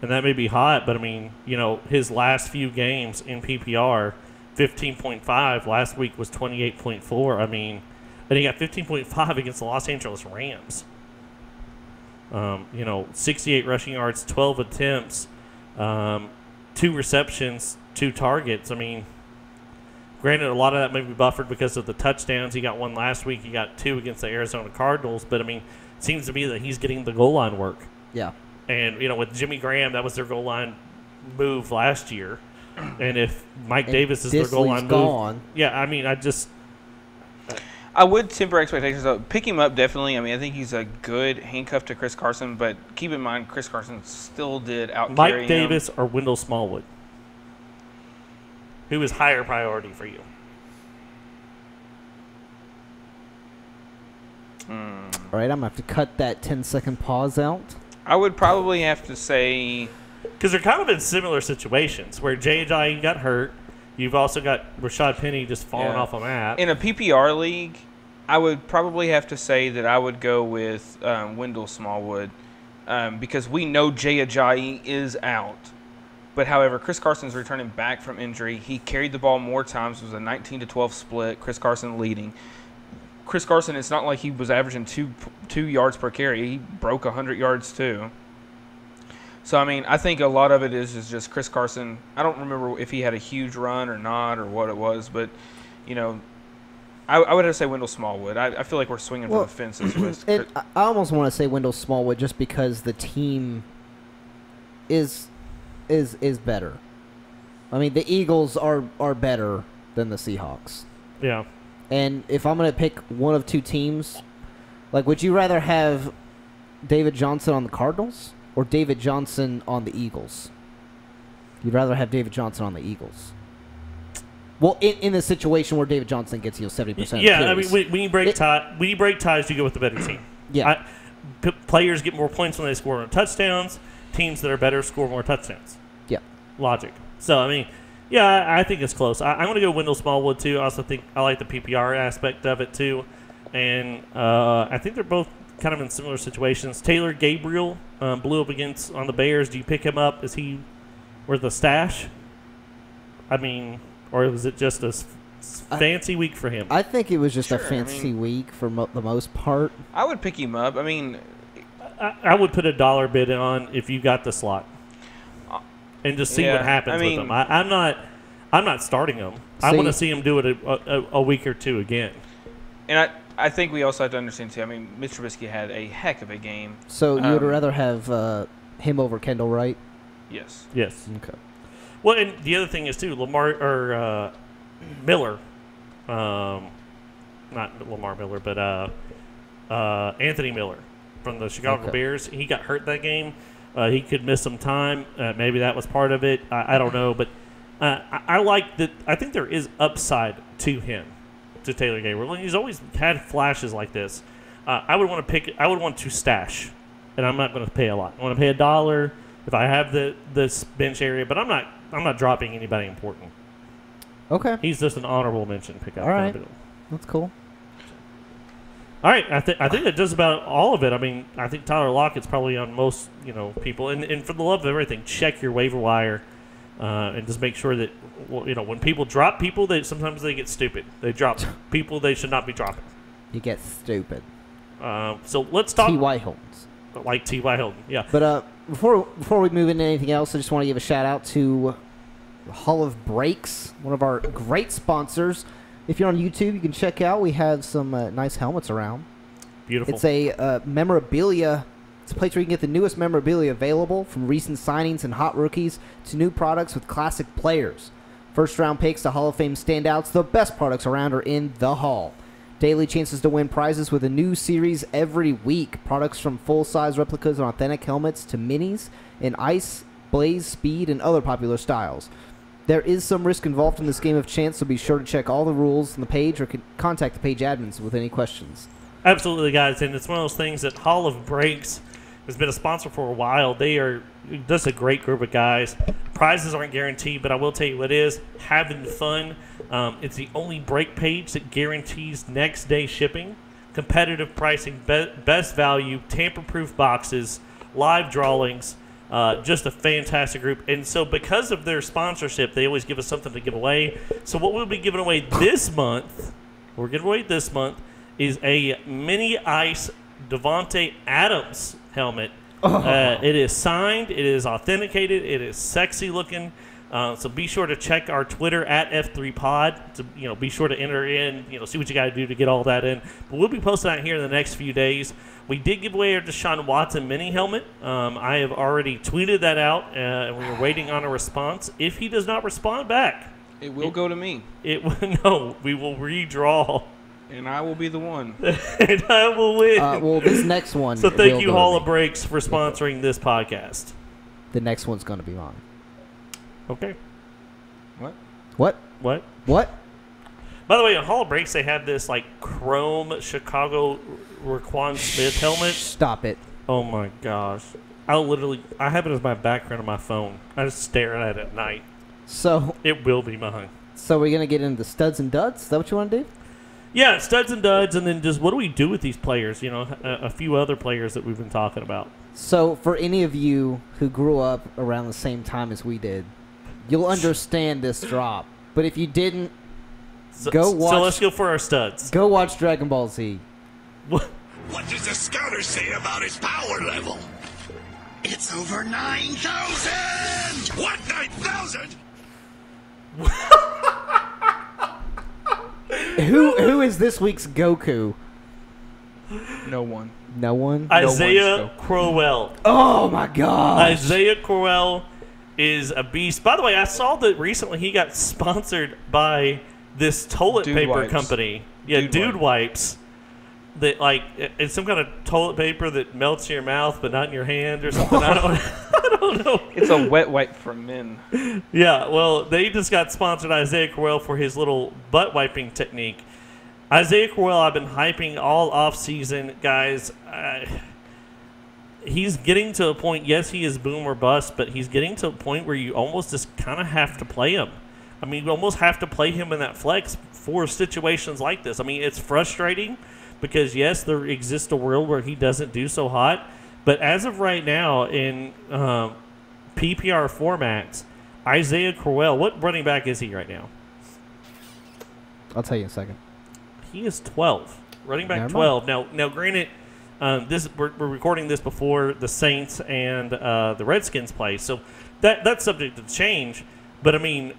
and that may be hot, but I mean, you know, his last few games in PPR, 15.5. Last week was 28.4. I mean, and he got 15.5 against the Los Angeles Rams. You know, 68 rushing yards, 12 attempts, 2 receptions, 2 targets. I mean, granted, a lot of that may be buffered because of the touchdowns. He got 1 last week. He got 2 against the Arizona Cardinals. But, I mean, it seems to be that he's getting the goal line work. Yeah. And, you know, with Jimmy Graham, that was their goal line move last year. And if Mike Davis is their goal line move. Yeah, I mean, I would temper expectations, though. Pick him up, definitely. I mean, I think he's a good handcuff to Chris Carson, but keep in mind, Chris Carson still did out-carry Mike Davis or Wendell Smallwood? Who is higher priority for you? All right, I'm going to have to cut that 10-second pause out. I would probably have to say... Because they're kind of in similar situations where J.J. got hurt. You've also got Rashad Penny just falling off a map. In a PPR league, I would probably have to say that I would go with Wendell Smallwood because we know Jay Ajayi is out. But, however, Chris Carson's returning back from injury. He carried the ball more times. It was a 19-12 split. Chris Carson leading. Chris Carson, it's not like he was averaging two yards per carry. He broke 100 yards too. So, I mean, I think a lot of it is just Chris Carson. I don't remember if he had a huge run or not or what it was, but, you know, I would have to say Wendell Smallwood. I feel like we're swinging for the fences with. I almost want to say Wendell Smallwood just because the team is better. I mean, the Eagles are better than the Seahawks. Yeah. And if I'm going to pick one of two teams, like, would you rather have David Johnson on the Cardinals or David Johnson on the Eagles? You'd rather have David Johnson on the Eagles. Well, in the situation where David Johnson gets 70%. Yeah, I mean, when you break ties, you go with the better team. Yeah. Players get more points when they score more touchdowns. Teams that are better score more touchdowns. Yeah. Logic. So, I mean, yeah, I think it's close. I'm going to go Wendell Smallwood, too. I also think I like the PPR aspect of it, too. And I think they're both kind of in similar situations. Taylor Gabriel blew up on the Bears. Do you pick him up? Is he worth a stash? I mean, or was it just a fancy week for him? I think it was just a fancy week for the most part. I would pick him up. I mean, I would put a dollar bid on if you got the slot, and just see what happens with him. I'm not starting him. I want to see him do it a week or two again. And I think we also have to understand too. I mean, Mitch Trubisky had a heck of a game. So you would rather have him over Kendall Wright? Yes. Yes. Okay. Well, and the other thing is too, Miller, not Lamar Miller, but Anthony Miller from the Chicago Bears. He got hurt that game. He could miss some time. Maybe that was part of it. I don't know, but I like that. I think there is upside to him, to Taylor Gabriel. And he's always had flashes like this. I would want to stash, and I'm not going to pay a lot. I want to pay $1 if I have this bench area, but I'm not dropping anybody important. Okay. He's just an honorable mention pickup. All right. That's cool. All right, I think that does about all of it. I mean, I think Tyler Lockett's probably on most people, and for the love of everything, check your waiver wire, and just make sure that when people drop people, sometimes they get stupid. They drop people they should not be dropping. You get stupid. So let's talk T.Y. Hilton's. Like T.Y. Hilton, yeah. But before we move into anything else, I just want to give a shout out to Hall of Breaks, one of our great sponsors. If you're on YouTube, you can check out. We have some nice helmets around. Beautiful. It's a memorabilia. It's a place where you can get the newest memorabilia available, from recent signings and hot rookies to new products with classic players. First-round picks to Hall of Fame standouts, the best products around are in the Hall. Daily chances to win prizes with a new series every week. Products from full-size replicas and authentic helmets to minis in ice, blaze, speed, and other popular styles. There is some risk involved in this game of chance, so be sure to check all the rules on the page or contact the page admins with any questions. Absolutely, guys, and it's one of those things that Hall of Breaks has been a sponsor for a while. They are just a great group of guys. Prizes aren't guaranteed, but I will tell you what is, having fun. It's the only break page that guarantees next day shipping, competitive pricing, best value, tamper-proof boxes, live drawings. Just a fantastic group. And so because of their sponsorship, they always give us something to give away. So what we'll be giving away this month, is a mini ice Devontae Adams helmet. It is signed, it is authenticated, it is sexy looking. So be sure to check our Twitter at F3Pod to be sure to enter in, see what you got to do to get all that in. But we'll be posting that here in the next few days. We did give away our Deshaun Watson mini helmet. I have already tweeted that out, and we are waiting on a response. If he does not respond back, it will go to me. No, we will redraw. And I will be the one. And I will win. Well, this next one. So thank you, Hall of Breaks, for sponsoring this podcast. The next one's going to be mine. Okay. What? By the way, on Hall of Breaks, they have this chrome Chicago Raquan Smith helmet. Stop it. Oh my gosh. I have it as my background on my phone. I just stare at it at night. So it will be mine. So we're going to get into studs and duds? Is that what you want to do? Yeah, studs and duds, and then just what do we do with these players? A few other players that we've been talking about. So for any of you who grew up around the same time as we did, you'll understand this drop. But if you didn't, go watch. So let's go for our studs. Go watch Dragon Ball Z. What does the scouter say about his power level? It's over 9,000! What, 9,000? Who is this week's Goku? No one. No one. Isaiah Crowell. Oh my God. Isaiah Crowell is a beast. By the way, I saw that recently he got sponsored by this toilet Dude paper Wipes. company. Yeah, Dude Wipes. That like it's some kind of toilet paper that melts in your mouth but not in your hand or something. I don't know. It's a wet wipe for men. Yeah, well, they just got sponsored Isaiah Crowell for his little butt wiping technique. Isaiah Crowell, I've been hyping all off season, guys. He's getting to a point. Yes, he is boom or bust, but he's getting to a point where you almost just kind of have to play him. I mean, you almost have to play him in that flex for situations like this. I mean, it's frustrating because yes, there exists a world where he doesn't do so hot, but as of right now in PPR formats, Isaiah Crowell, what running back is he right now? I'll tell you in a second. He is 12. Running back Never 12. Now, granted, we're recording this before the Saints and the Redskins play, so that's subject to change. But I mean,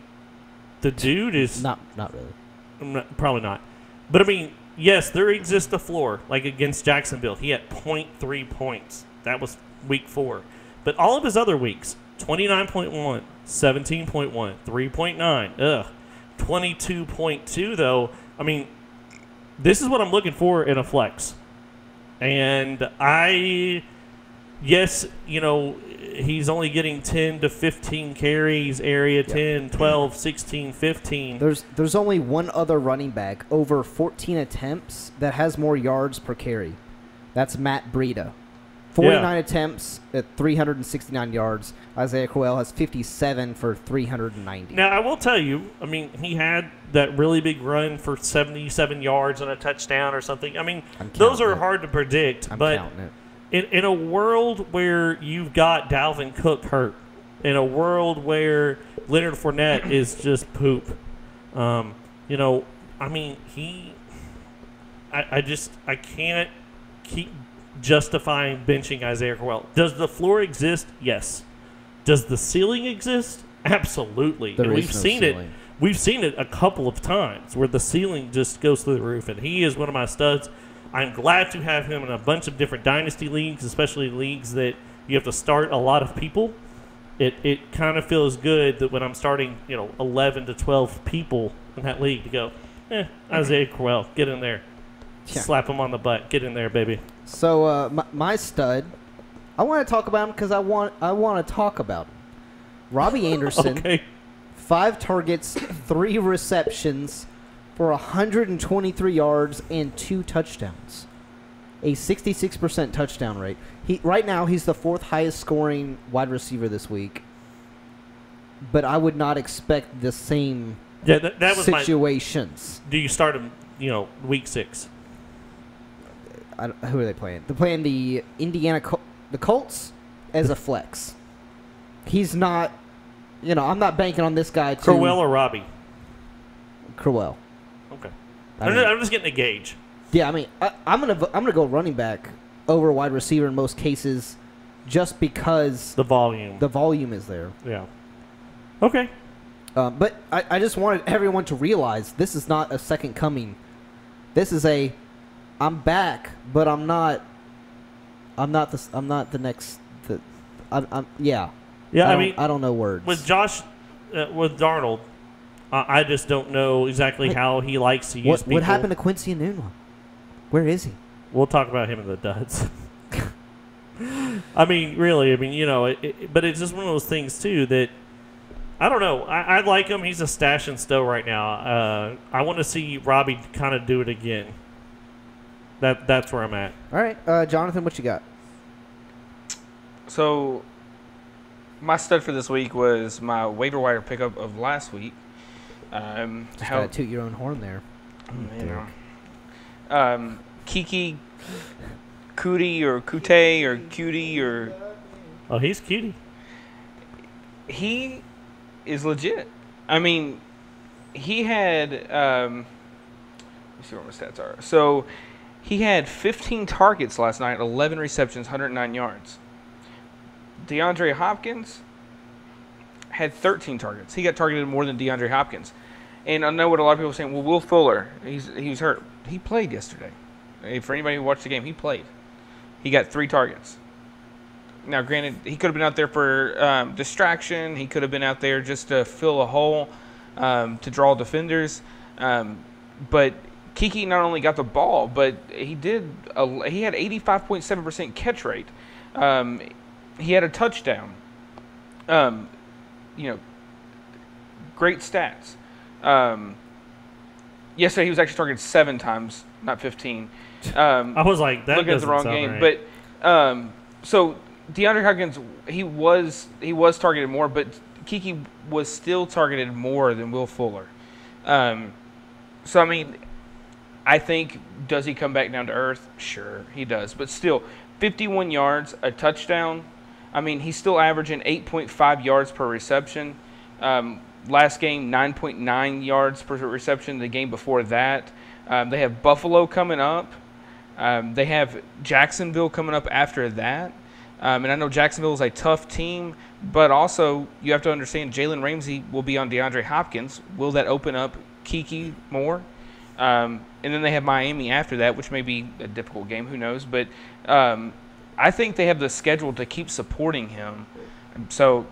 the dude is not really. Probably not. But I mean, yes, there exists a floor. Like against Jacksonville, he had 0.3 points. That was week 4. But all of his other weeks, 29.1, 17.1, 3.9, 22.2 though. I mean, this is what I'm looking for in a flex. And yes, you know, he's only getting 10 to 15 carries, area 10, 12, 16, 15. There's only one other running back over 14 attempts that has more yards per carry. That's Matt Breida. 49 attempts at 369 yards. Isaiah Crowell has 57 for 390. Now, I will tell you, I mean, he had that really big run for 77 yards and a touchdown or something. I mean, those are hard to predict. But in a world where you've got Dalvin Cook hurt, in a world where Leonard Fournette is just poop, you know, I mean, I can't keep justifying benching Isaiah Crowell. Does the floor exist? Yes. Does the ceiling exist? Absolutely. And we've seen it. We've seen it a couple of times where the ceiling just goes through the roof, and he is one of my studs. I'm glad to have him in a bunch of different dynasty leagues, especially leagues that you have to start a lot of people. It kind of feels good that when I'm starting, 11 to 12 people in that league to go, Isaiah Crowell, get in there. Slap him on the butt. Get in there, baby. So my stud, I want to talk about him because I want to talk about him. Robbie Anderson, okay. 5 targets, 3 receptions for 123 yards and 2 touchdowns, a 66% touchdown rate. Right now he's the 4th highest scoring wide receiver this week, but I would not expect the same that was situations. Do you start him? Week 6. Who are they playing? They're playing the the Colts as a flex. He's not, I'm not banking on this guy. Crowell or Robbie? Crowell. Okay. I'm just getting a gauge. Yeah, I mean, I'm gonna go running back over wide receiver in most cases, just because the volume is there. Yeah. Okay. But I just wanted everyone to realize this is not a second coming. This is I'm back, but I'm not the next. Yeah. Yeah, I don't know words. With with Darnold, I just don't know exactly how he likes to use people. What happened to Quincy Enunwa? Where is he? We'll talk about him in the duds. I mean, really, but it's just one of those things too that I don't know. I like him. He's a stash and stow right now. I want to see Robbie kind of do it again. That's where I'm at. All right, Jonathan, what you got? So, my stud for this week was my waiver wire pickup of last week. Just gotta toot your own horn there. Kiki Cootie or Kute or Cutie or... Oh, he's cutie. He is legit. I mean, he had... let me see what my stats are. So, he had 15 targets last night, 11 receptions, 109 yards. DeAndre Hopkins had 13 targets. He got targeted more than DeAndre Hopkins. And I know what a lot of people are saying. Well, Will Fuller, he was hurt. He played yesterday. For anybody who watched the game, he played. He got 3 targets. Now, granted, he could have been out there for distraction. He could have been out there just to fill a hole, to draw defenders. But Keke not only got the ball, but he had 85.7% catch rate. He had a touchdown. Great stats. Yesterday he was actually targeted 7 times, not 15. I was like, that looking at the wrong game, right. But so DeAndre Hopkins, he was targeted more, but Keke was still targeted more than Will Fuller. So I mean, I think, does he come back down to earth? Sure, he does, but still, 51 yards, a touchdown. I mean, he's still averaging 8.5 yards per reception. Last game, 9.9 yards per reception. The game before that, they have Buffalo coming up. They have Jacksonville coming up after that. And I know Jacksonville is a tough team, but also you have to understand Jalen Ramsey will be on DeAndre Hopkins. Will that open up Keke more? And then they have Miami after that, which may be a difficult game. Who knows? But I think they have the schedule to keep supporting him. So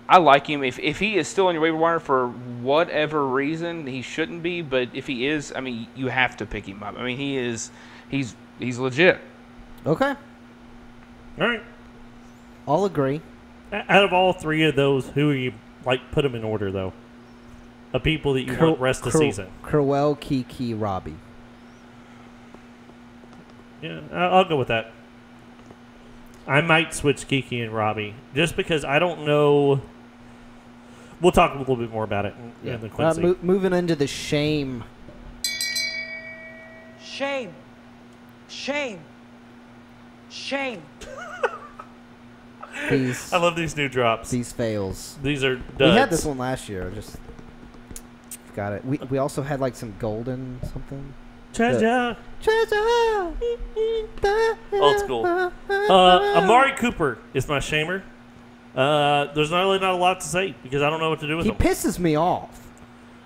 I like him. If he is still on your waiver wire for whatever reason, he shouldn't be. But if he is, I mean, you have to pick him up. I mean, he's legit. Okay. All right. I'll agree. Out of all 3 of those, who are you, put them in order, though? Of people that you want rest of the season. Crowell, Keke, Robbie. Yeah, I'll go with that. I might switch Keke and Robbie just because I don't know. We'll talk a little bit more about it in the Quincy. Moving into the shame. Shame. Shame. Shame. I love these new drops. These fails. These are duds. We had this one last year. I just got it. We also had some golden something. Treasure. Old school. Amari Cooper is my shamer. There's really not a lot to say because I don't know what to do with him. He pisses me off.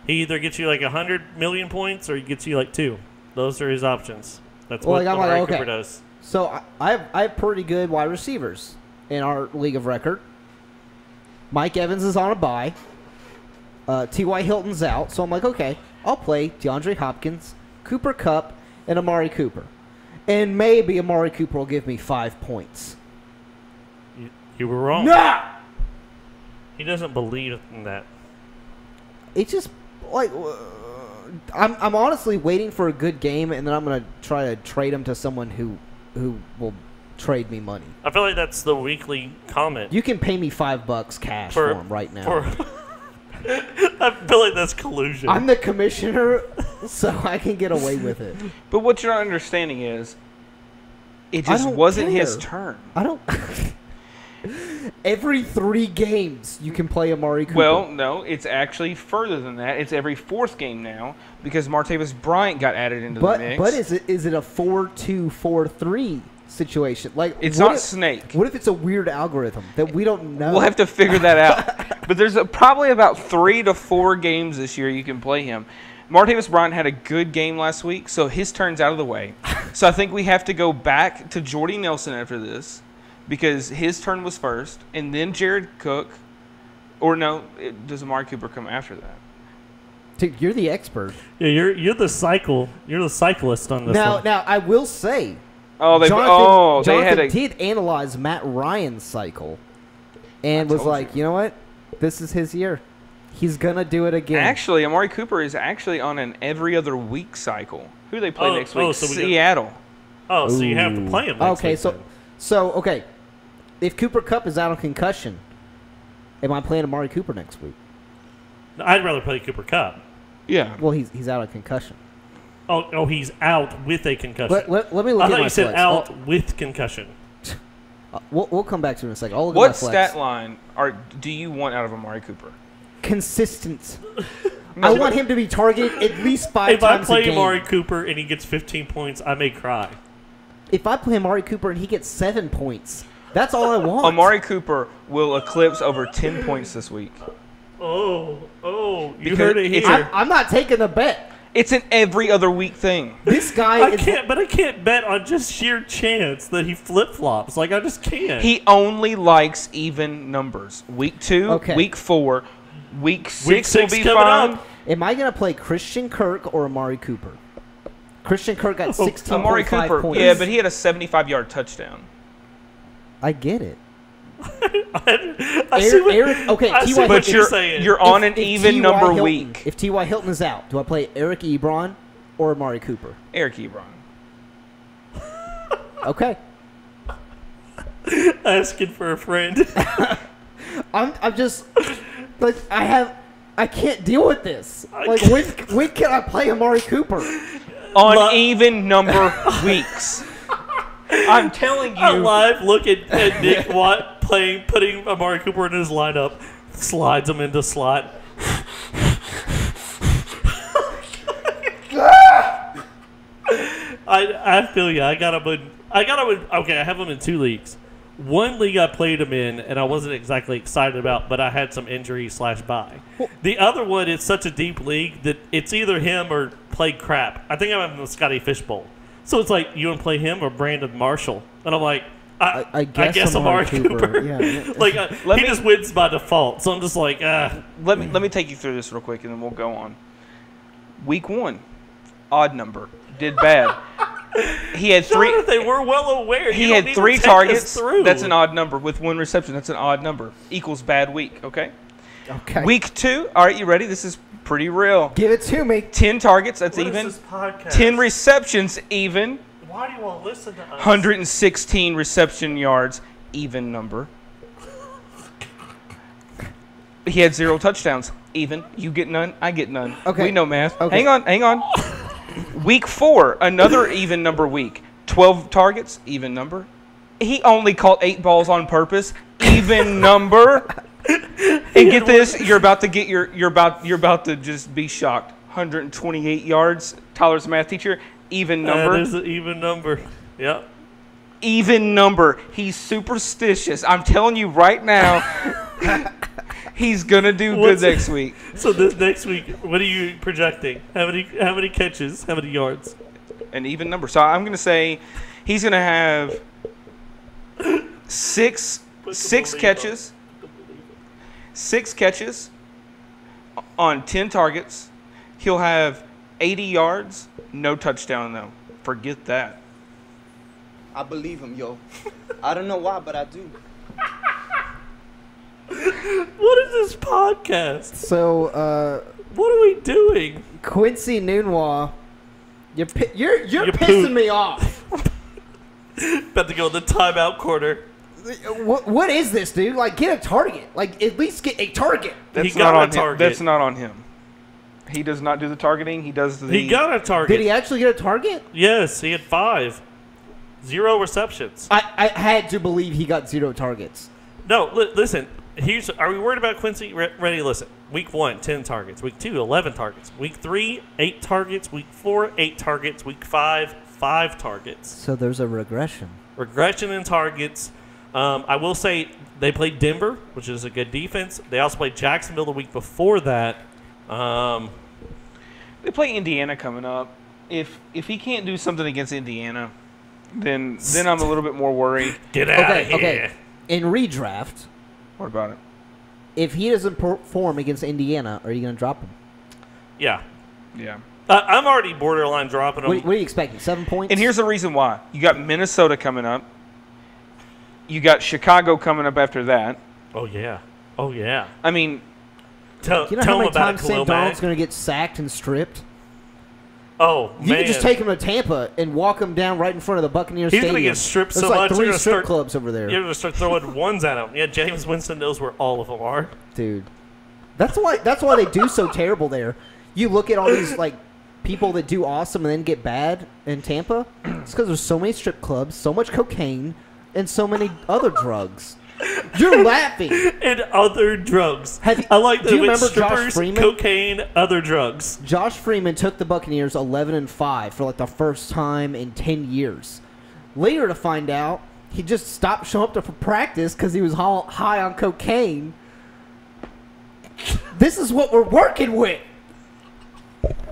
He either gets you 100 million points or he gets you 2. Those are his options. That's what Amari Cooper does. So I have pretty good wide receivers in our league of record. Mike Evans is on a bye. T.Y. Hilton's out. So I'm like, okay, I'll play DeAndre Hopkins, Cooper Kupp, and Amari Cooper. And maybe Amari Cooper will give me 5 points. You were wrong. Nah! He doesn't believe in that. It's just I'm honestly waiting for a good game, and then I'm going to try to trade him to someone who will trade me money. I feel like that's the weekly comment. You can pay me $5 cash for him right now. I feel like that's collusion. I'm the commissioner, so I can get away with it. But what you're not understanding is, it just wasn't his turn. I don't. Every 3 games, you can play Amari Cooper. Well, no, it's actually further than that. It's every 4th game now because Martavis Bryant got added into the mix. But is it a 4-2-4-3 situation? It's not Snake. What if it's a weird algorithm that we don't know? We'll have to figure that out. But there's probably about 3 to 4 games this year you can play him. Martavis Bryant had a good game last week, so his turn's out of the way. So I think we have to go back to Jordy Nelson after this because his turn was first, and then Jared Cook. Or no, does Amari Cooper come after that? Dude, you're the expert. Yeah, you're the cyclist on this one. Now I will say, Jonathan did analyze Matt Ryan's cycle, and was like, you know what, this is his year. He's gonna do it again. Actually, Amari Cooper is actually on an every other week cycle. Who do they play next week? Seattle. So you have to play him next week. Okay. If Cooper Kupp is out of concussion, am I playing Amari Cooper next week? I'd rather play Cooper Kupp. Yeah. Well, he's out of concussion. Oh, he's out with a concussion. Let me look I at thought my you said flex. out with concussion. We'll come back to it in a second. What stat line do you want out of Amari Cooper? Consistent. I want him to be targeted at least 5 times a game. If I play Amari Cooper and he gets 15 points, I may cry. If I play Amari Cooper and he gets 7 points, that's all I want. Amari Cooper will eclipse over 10 points this week. You Because heard it here. I'm not taking the bet. It's an every other week thing. This guy I can't bet on just sheer chance that he flip flops. Like I just can't. He only likes even numbers. Week 2, Okay. week 4, week 6 Week 6 will be coming fine. up. Am I going to play Christian Kirk or Amari Cooper? Christian Kirk got 16.5 Amari Cooper, points. yeah, but he had a 75-yard touchdown. I get it. I see what, okay, I see T.Y. what But you're saying. you're on an If even T.Y. number Hilton- week. If T.Y. Hilton is out, do I play Eric Ebron or Amari Cooper? Eric Ebron. Okay. Asking for a friend. I'm just like I can't deal with this. Like when can I play Amari Cooper? On even number weeks. I'm telling A you. live look at Nick Watt putting Amari Cooper in his lineup, slides him into slot. I feel you. I got him in. Okay, I have him in 2 leagues. One league I played him in, and I wasn't exactly excited about, but I had some injury/bye. The other one is such a deep league that it's either him or play crap. I think I'm having the Scotty Fishbowl. So it's like, you want to play him or Brandon Marshall? And I'm like, I guess Amari Cooper. Yeah. Like he just wins by default. So I'm just like, Let me take you through this real quick, and then we'll go on. Week 1, odd number, did bad. He had 3. Jonathan, we're well aware. He You don't had need 3 to take us targets. through. That's an odd number with 1 reception. That's an odd number. Equals bad week. Okay. Okay. Week 2. All right, you ready? This is pretty real. Give it to me. 10 targets. That's What is even. this podcast? 10 receptions. Even. Why do you want to listen to us? 116 reception yards. Even number. He had 0 touchdowns. Even. You get none. I get none. Okay. We know math. Okay. Hang on. Week 4, another even number week. 12 targets, even number. He only caught 8 balls on purpose, even number. And get this, you're about to just be shocked. 128 yards. Tyler's a math teacher, even number. There's an even number. Yep. Even number. He's superstitious. I'm telling you right now. He's gonna do good next week. So this next week, what are you projecting? How many catches? How many yards? An even number. So I'm gonna say he's gonna have six catches. 6 catches on 10 targets. He'll have 80 yards. No touchdown though. Forget that. I believe him, yo. I don't know why, but I do. What is this podcast? So, what are we doing? Quincy Nunwa, you're pissing poop. me off. About to go in the timeout corner. What is this, dude? Like, get a target. Like, at least get a target. That's He got not a on target. him. That's not on him. He does not do the targeting. He does the. He got a target. Did he actually get a target? Yes, he had 5. 0 receptions. I had to believe he got 0 targets. No, listen. Are we worried about Quincy? Ready? Listen. Week 1, 10 targets. Week 2, 11 targets. Week 3, 8 targets. Week 4, 8 targets. Week 5, 5 targets. So there's a regression. Regression in targets. I will say they played Denver, which is a good defense. They also played Jacksonville the week before that. They play Indiana coming up. If he can't do something against Indiana, then I'm a little bit more worried. Get out of here. Okay. In redraft, What about it? if he doesn't perform against Indiana, are you going to drop him? Yeah. Yeah. I'm already borderline dropping them. What are you expecting? 7 points? And here's the reason why. You got Minnesota coming up. You got Chicago coming up after that. Oh, yeah. Oh, yeah. I mean, Tell you know tell how him many about times St. Khalil Donald's Mack. going to get sacked and stripped? Oh, You man. can just take him to Tampa and walk him down right in front of the Buccaneers He's Stadium. going to get stripped There's so like much. 3 they're gonna strip start- clubs over there. You're going to start throwing ones at him. Yeah, James Winston knows where all of them are. Dude. That's why they do so terrible there. You look at all these like people that do awesome and then get bad in Tampa. It's because there's so many strip clubs, so much cocaine, and so many other drugs. You're laughing. And other drugs. Have you- I like that do you with remember Josh strippers, Freeman? cocaine, other drugs. Josh Freeman took the Buccaneers 11-5 for like the first time in 10 years. Later to find out, he just stopped showing up for practice because he was high on cocaine. This is what we're working with.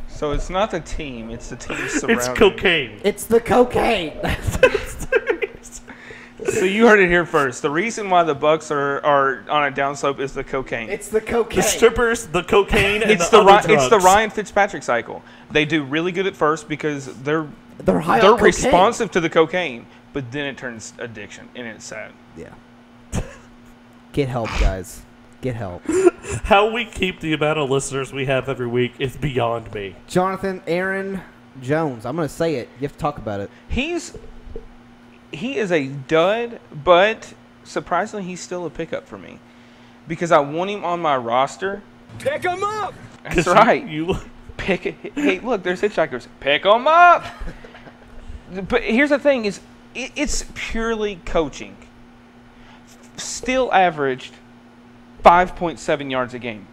So it's not the team; it's the team surrounding. It's cocaine. It's the cocaine. So you heard it here first. The reason why the Bucks are on a downslope is the cocaine. It's the cocaine. The strippers, the cocaine, and It's the other drugs. It's the Ryan Fitzpatrick cycle. They do really good at first because they're high on cocaine. responsive to the cocaine, but then it turns addiction, and it's sad. Yeah. Get help, guys. Get help. How we keep the amount of listeners we have every week is beyond me. Jonathan Aaron Jones. I'm going to say it. You have to talk about it. He is a dud, but surprisingly, he's still a pickup for me because I want him on my roster. Pick him up. That's right. You Pick it. Hey, look, there's hitchhikers. Pick them up. But here's the thing: it's purely coaching. Still averaged 5.7 yards a game.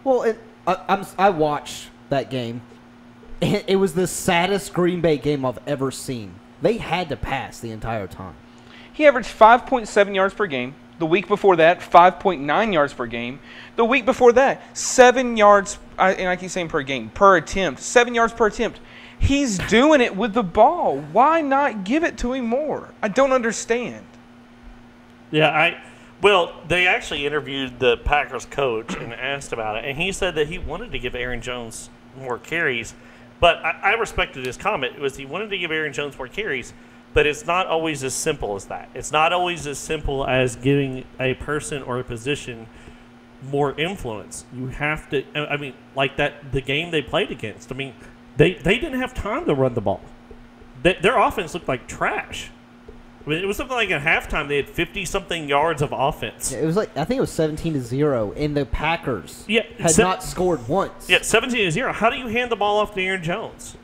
Well, I watched that game. It was the saddest Green Bay game I've ever seen. They had to pass the entire time. He averaged 5.7 yards per game. The week before that, 5.9 yards per game. The week before that, 7 yards, and I keep saying per game, per attempt. 7 yards per attempt. He's doing it with the ball. Why not give it to him more? I don't understand. Yeah, well, they actually interviewed the Packers coach and asked about it, and he said that he wanted to give Aaron Jones more carries, but I respected his comment. It was he wanted to give Aaron Jones more carries, but it's not always as simple as that. It's not always as simple as giving a person or a position more influence. You have to, I mean, like the game they played against, I mean, they didn't have time to run the ball. Their offense looked like trash. I mean, it was something like at halftime they had 50-something yards of offense. Yeah, it was like I think it was 17-0, and the Packers had not scored once. Yeah, 17-0. How do you hand the ball off to Aaron Jones?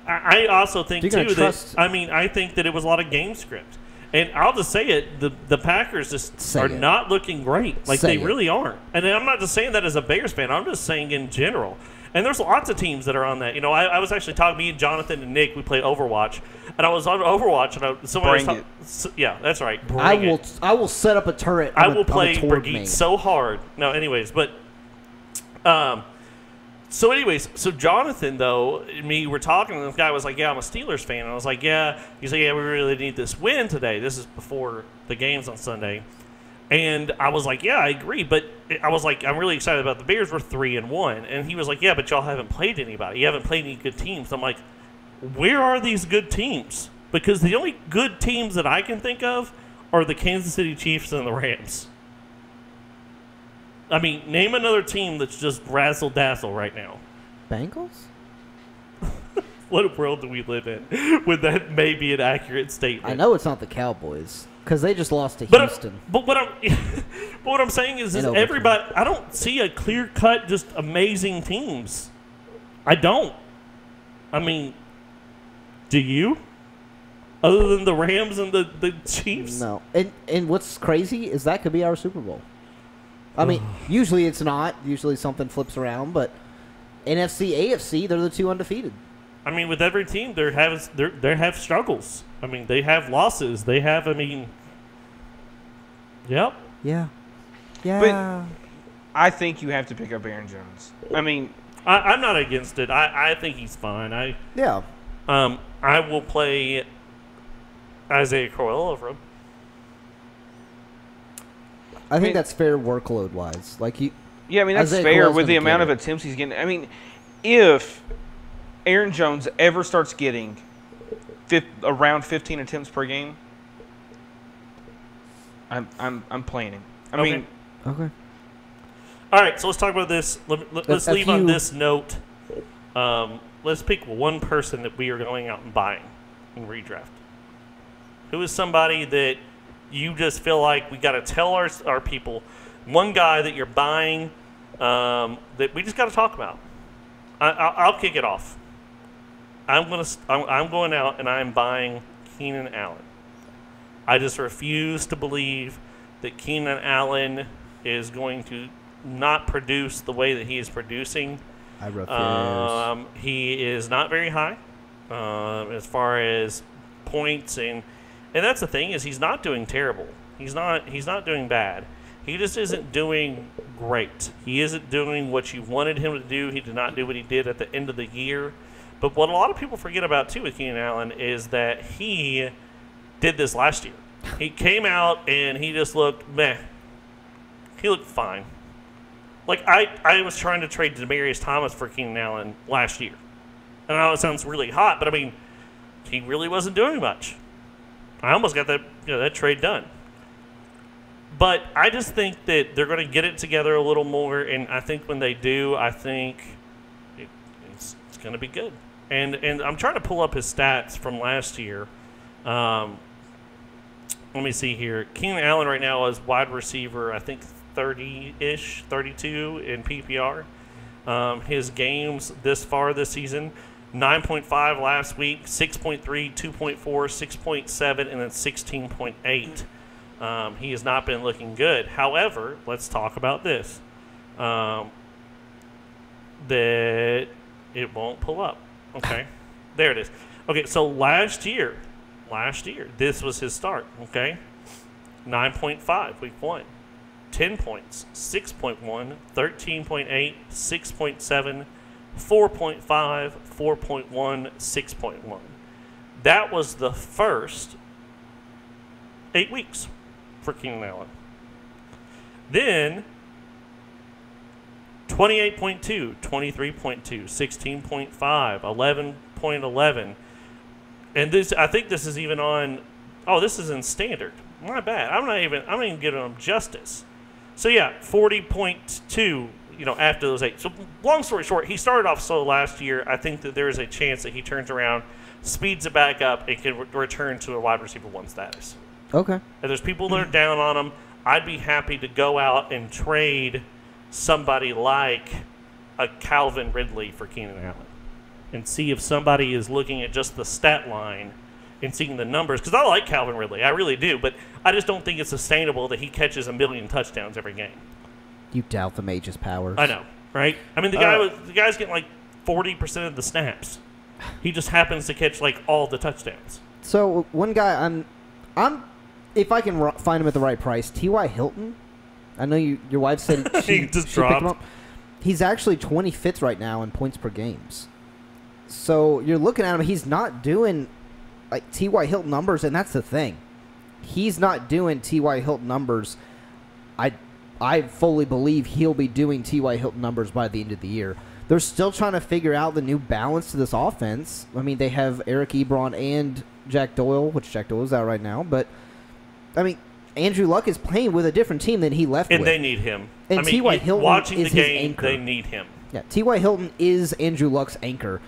I also think too that I think that it was a lot of game script, and I'll just say it: the Packers just are not looking great. Like they really aren't. And I'm not just saying that as a Bears fan. I'm just saying in general. And there's lots of teams that are on that. You know, I was actually talking, me and Jonathan and Nick, we play Overwatch. And I was on Overwatch, and somebody was talking. Yeah, that's right. I will set up a turret. I will play Brigitte so hard. No, anyways, but so Jonathan, though, and me were talking, and this guy was like, yeah, I'm a Steelers fan. And I was like, yeah. He's like, yeah, we really need this win today. This is before the games on Sunday. And I was like, yeah, I agree. But I was like, I'm really excited about the Bears. We're 3-1. And he was like, yeah, but y'all haven't played anybody. You haven't played any good teams. I'm like, where are these good teams? Because the only good teams that I can think of are the Kansas City Chiefs and the Rams. I mean, name another team that's just razzle-dazzle right now. Bengals? What world do we live in? Would that may be an accurate statement? I know it's not the Cowboys. Because they just lost to Houston. But what I'm saying is everybody. I don't see a clear-cut, just amazing teams. I don't. I mean, do you? Other than the Rams and the Chiefs? No. And what's crazy is that could be our Super Bowl. I mean, usually it's not. Usually something flips around. But NFC, AFC, they're the two undefeated. I mean, with every team, they have struggles. I mean, they have losses. They have, yep. Yeah. But I think you have to pick up Aaron Jones. I mean, I'm not against it. I think he's fine. I will play Isaiah Crowell over him. I think that's fair workload wise. Yeah, I mean that's fair with the amount of attempts he's getting. I mean, if Aaron Jones ever starts getting around 15 attempts per game, I'm playing him. I mean, okay. All right, so let's talk about this. Let's leave on this note. Let's pick one person that we are going out and buying in redraft. Who is somebody that you just feel like we got to tell our people? One guy that you're buying that we just got to talk about. I'll kick it off. I'm going out and I'm buying Keenan Allen. I just refuse to believe that Keenan Allen is going to not produce the way that he is producing. I refuse. He is not very high as far as points, and that's the thing is he's not doing terrible. He's not doing bad. He just isn't doing great. He isn't doing what you wanted him to do. He did not do what he did at the end of the year. But what a lot of people forget about, too, with Keenan Allen is that he did this last year. He came out and he just looked meh. He looked fine. Like, I was trying to trade Demaryius Thomas for Keenan Allen last year. And I know it sounds really hot, but, I mean, he really wasn't doing much. I almost got that trade done. But I just think that they're going to get it together a little more, and I think when they do, I think it's going to be good. And I'm trying to pull up his stats from last year. Let me see here. Keenan Allen right now is wide receiver, I think 30-ish, 32 in PPR. His games this far this season, 9.5 last week, 6.3, 2.4, 6.7, and then 16.8. He has not been looking good. However, let's talk about this. That it won't pull up. Okay. There it is. Okay, so last year, this was his start. Okay. 9.5 week 1. 10 points, 6.1, 13.8, 6.7, 4.5, 4.1, 6.1. That was the first 8 weeks for Keenan Allen. Then 28.2, 23.2, 16.5, 11.11. And this, I think this is even on, this is in standard. My bad. I'm not even giving him justice. So yeah, 40.2, after those 8. So long story short, he started off slow last year. I think that there is a chance that he turns around, speeds it back up, and can return to a wide receiver 1 status. Okay. If there's people that are down on him, I'd be happy to go out and trade somebody like a Calvin Ridley for Keenan Allen and see if somebody is looking at just the stat line and seeing the numbers. Because I like Calvin Ridley. I really do. But I just don't think it's sustainable that he catches 1 million touchdowns every game. You doubt the mage's powers. I know, right? I mean, the guy's getting like 40% of the snaps. He just happens to catch like all the touchdowns. So one guy I'm if I can find him at the right price, T.Y. Hilton. I know your wife said she just picked dropped him up. He's actually 25th right now in points per games. So you're looking at him. He's not doing like T.Y. Hilton numbers, and that's the thing. He's not doing T.Y. Hilton numbers. I fully believe he'll be doing T.Y. Hilton numbers by the end of the year. They're still trying to figure out the new balance to this offense. I mean, they have Eric Ebron and Jack Doyle, which Jack Doyle's out right now. But, I mean, Andrew Luck is playing with a different team than he left with. And they need him. And T.Y. Hilton watching is the game, his anchor. they need him. Yeah, T.Y. Hilton is Andrew Luck's anchor.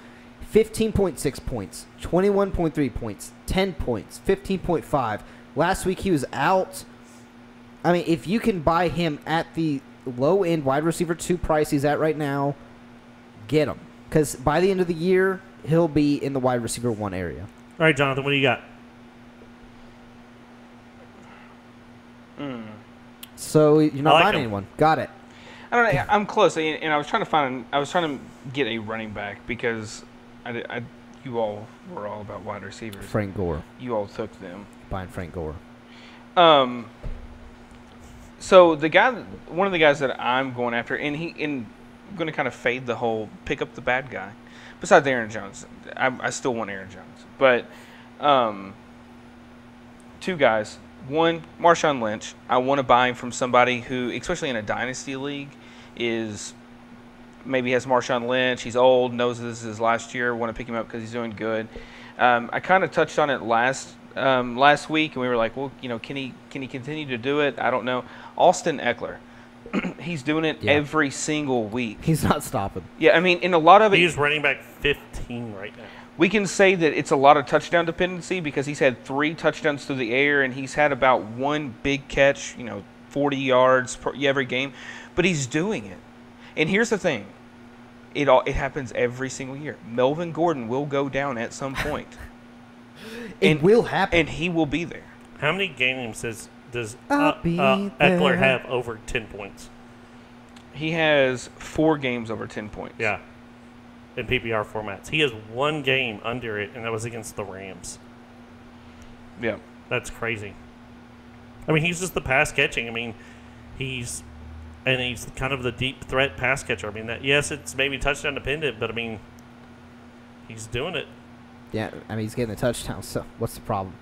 15.6 points, 21.3 points, 10 points, 15.5. Last week he was out. I mean, if you can buy him at the low-end wide receiver 2 price he's at right now, get him. Because by the end of the year, he'll be in the wide receiver 1 area. All right, Jonathan, what do you got? So you're not buying anyone. Got it. I don't know. I'm close, and I was trying to get a running back because you all were all about wide receivers. Frank Gore. You all took them. Buying Frank Gore. So one of the guys that I'm going after, and I'm going to kind of fade the whole pick up the bad guy. Besides Aaron Jones, I still want Aaron Jones, but 2 guys. One, Marshawn Lynch. I want to buy him from somebody who, especially in a dynasty league, maybe has Marshawn Lynch. He's old, knows this is his last year. Want to pick him up because he's doing good. I kind of touched on it last week, and we were like, well, can he continue to do it? I don't know. Austin Eckler, he's doing it every single week. He's not stopping. Yeah, I mean, in a lot of it, he's running back 15 right now. We can say that it's a lot of touchdown dependency because he's had 3 touchdowns through the air, and he's had about 1 big catch, 40 yards every game. But he's doing it. And here's the thing. It happens every single year. Melvin Gordon will go down at some point. It will happen. And he will be there. How many games does Eckler have over 10 points? He has 4 games over 10 points. Yeah. In PPR formats. He has 1 game under it, and that was against the Rams. Yeah. That's crazy. I mean, he's just the pass catching. I mean, he's kind of the deep threat pass catcher. I mean, yes, it's maybe touchdown dependent, but I mean, he's doing it. Yeah, I mean, he's getting the touchdown, so what's the problem?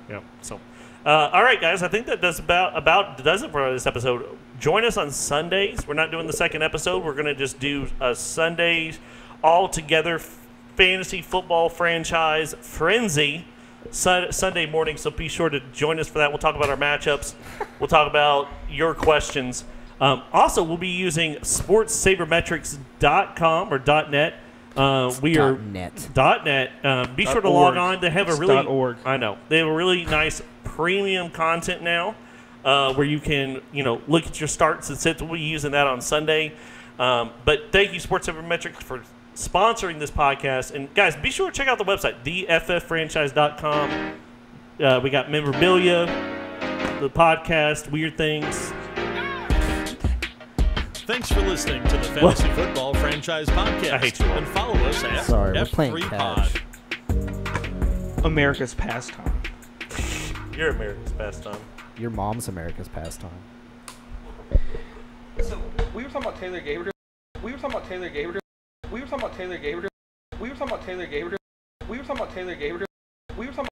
Yeah, so. All right, guys, I think that does about does it for this episode. Join us on Sundays. We're not doing the second episode. We're going to just do a Sundays all-together fantasy football franchise frenzy Sunday morning, so be sure to join us for that. We'll talk about our matchups. We'll talk about your questions. Also, we'll be using sportssabermetrics.com or .net. We are .net. .net. Be sure to log on. They have a really .org. I know they have a really nice premium content now, where you can look at your starts and sits. We'll be using that on Sunday. But thank you, Sports Sabermetrics, for sponsoring this podcast. And guys, be sure to check out the website, thefffranchise.com. We got memorabilia, the podcast, weird things. Thanks for listening to the Fantasy Football Franchise Podcast. I hate you all. And follow us at we're playing F3Pod. America's pastime. You're America's pastime. Your mom's America's pastime. So we were talking about Taylor Gabriel. We were talking about Taylor Gabriel. We were talking about Taylor Gabriel. We were talking about Taylor Gabriel. We were talking about Taylor Gabriel. We were talking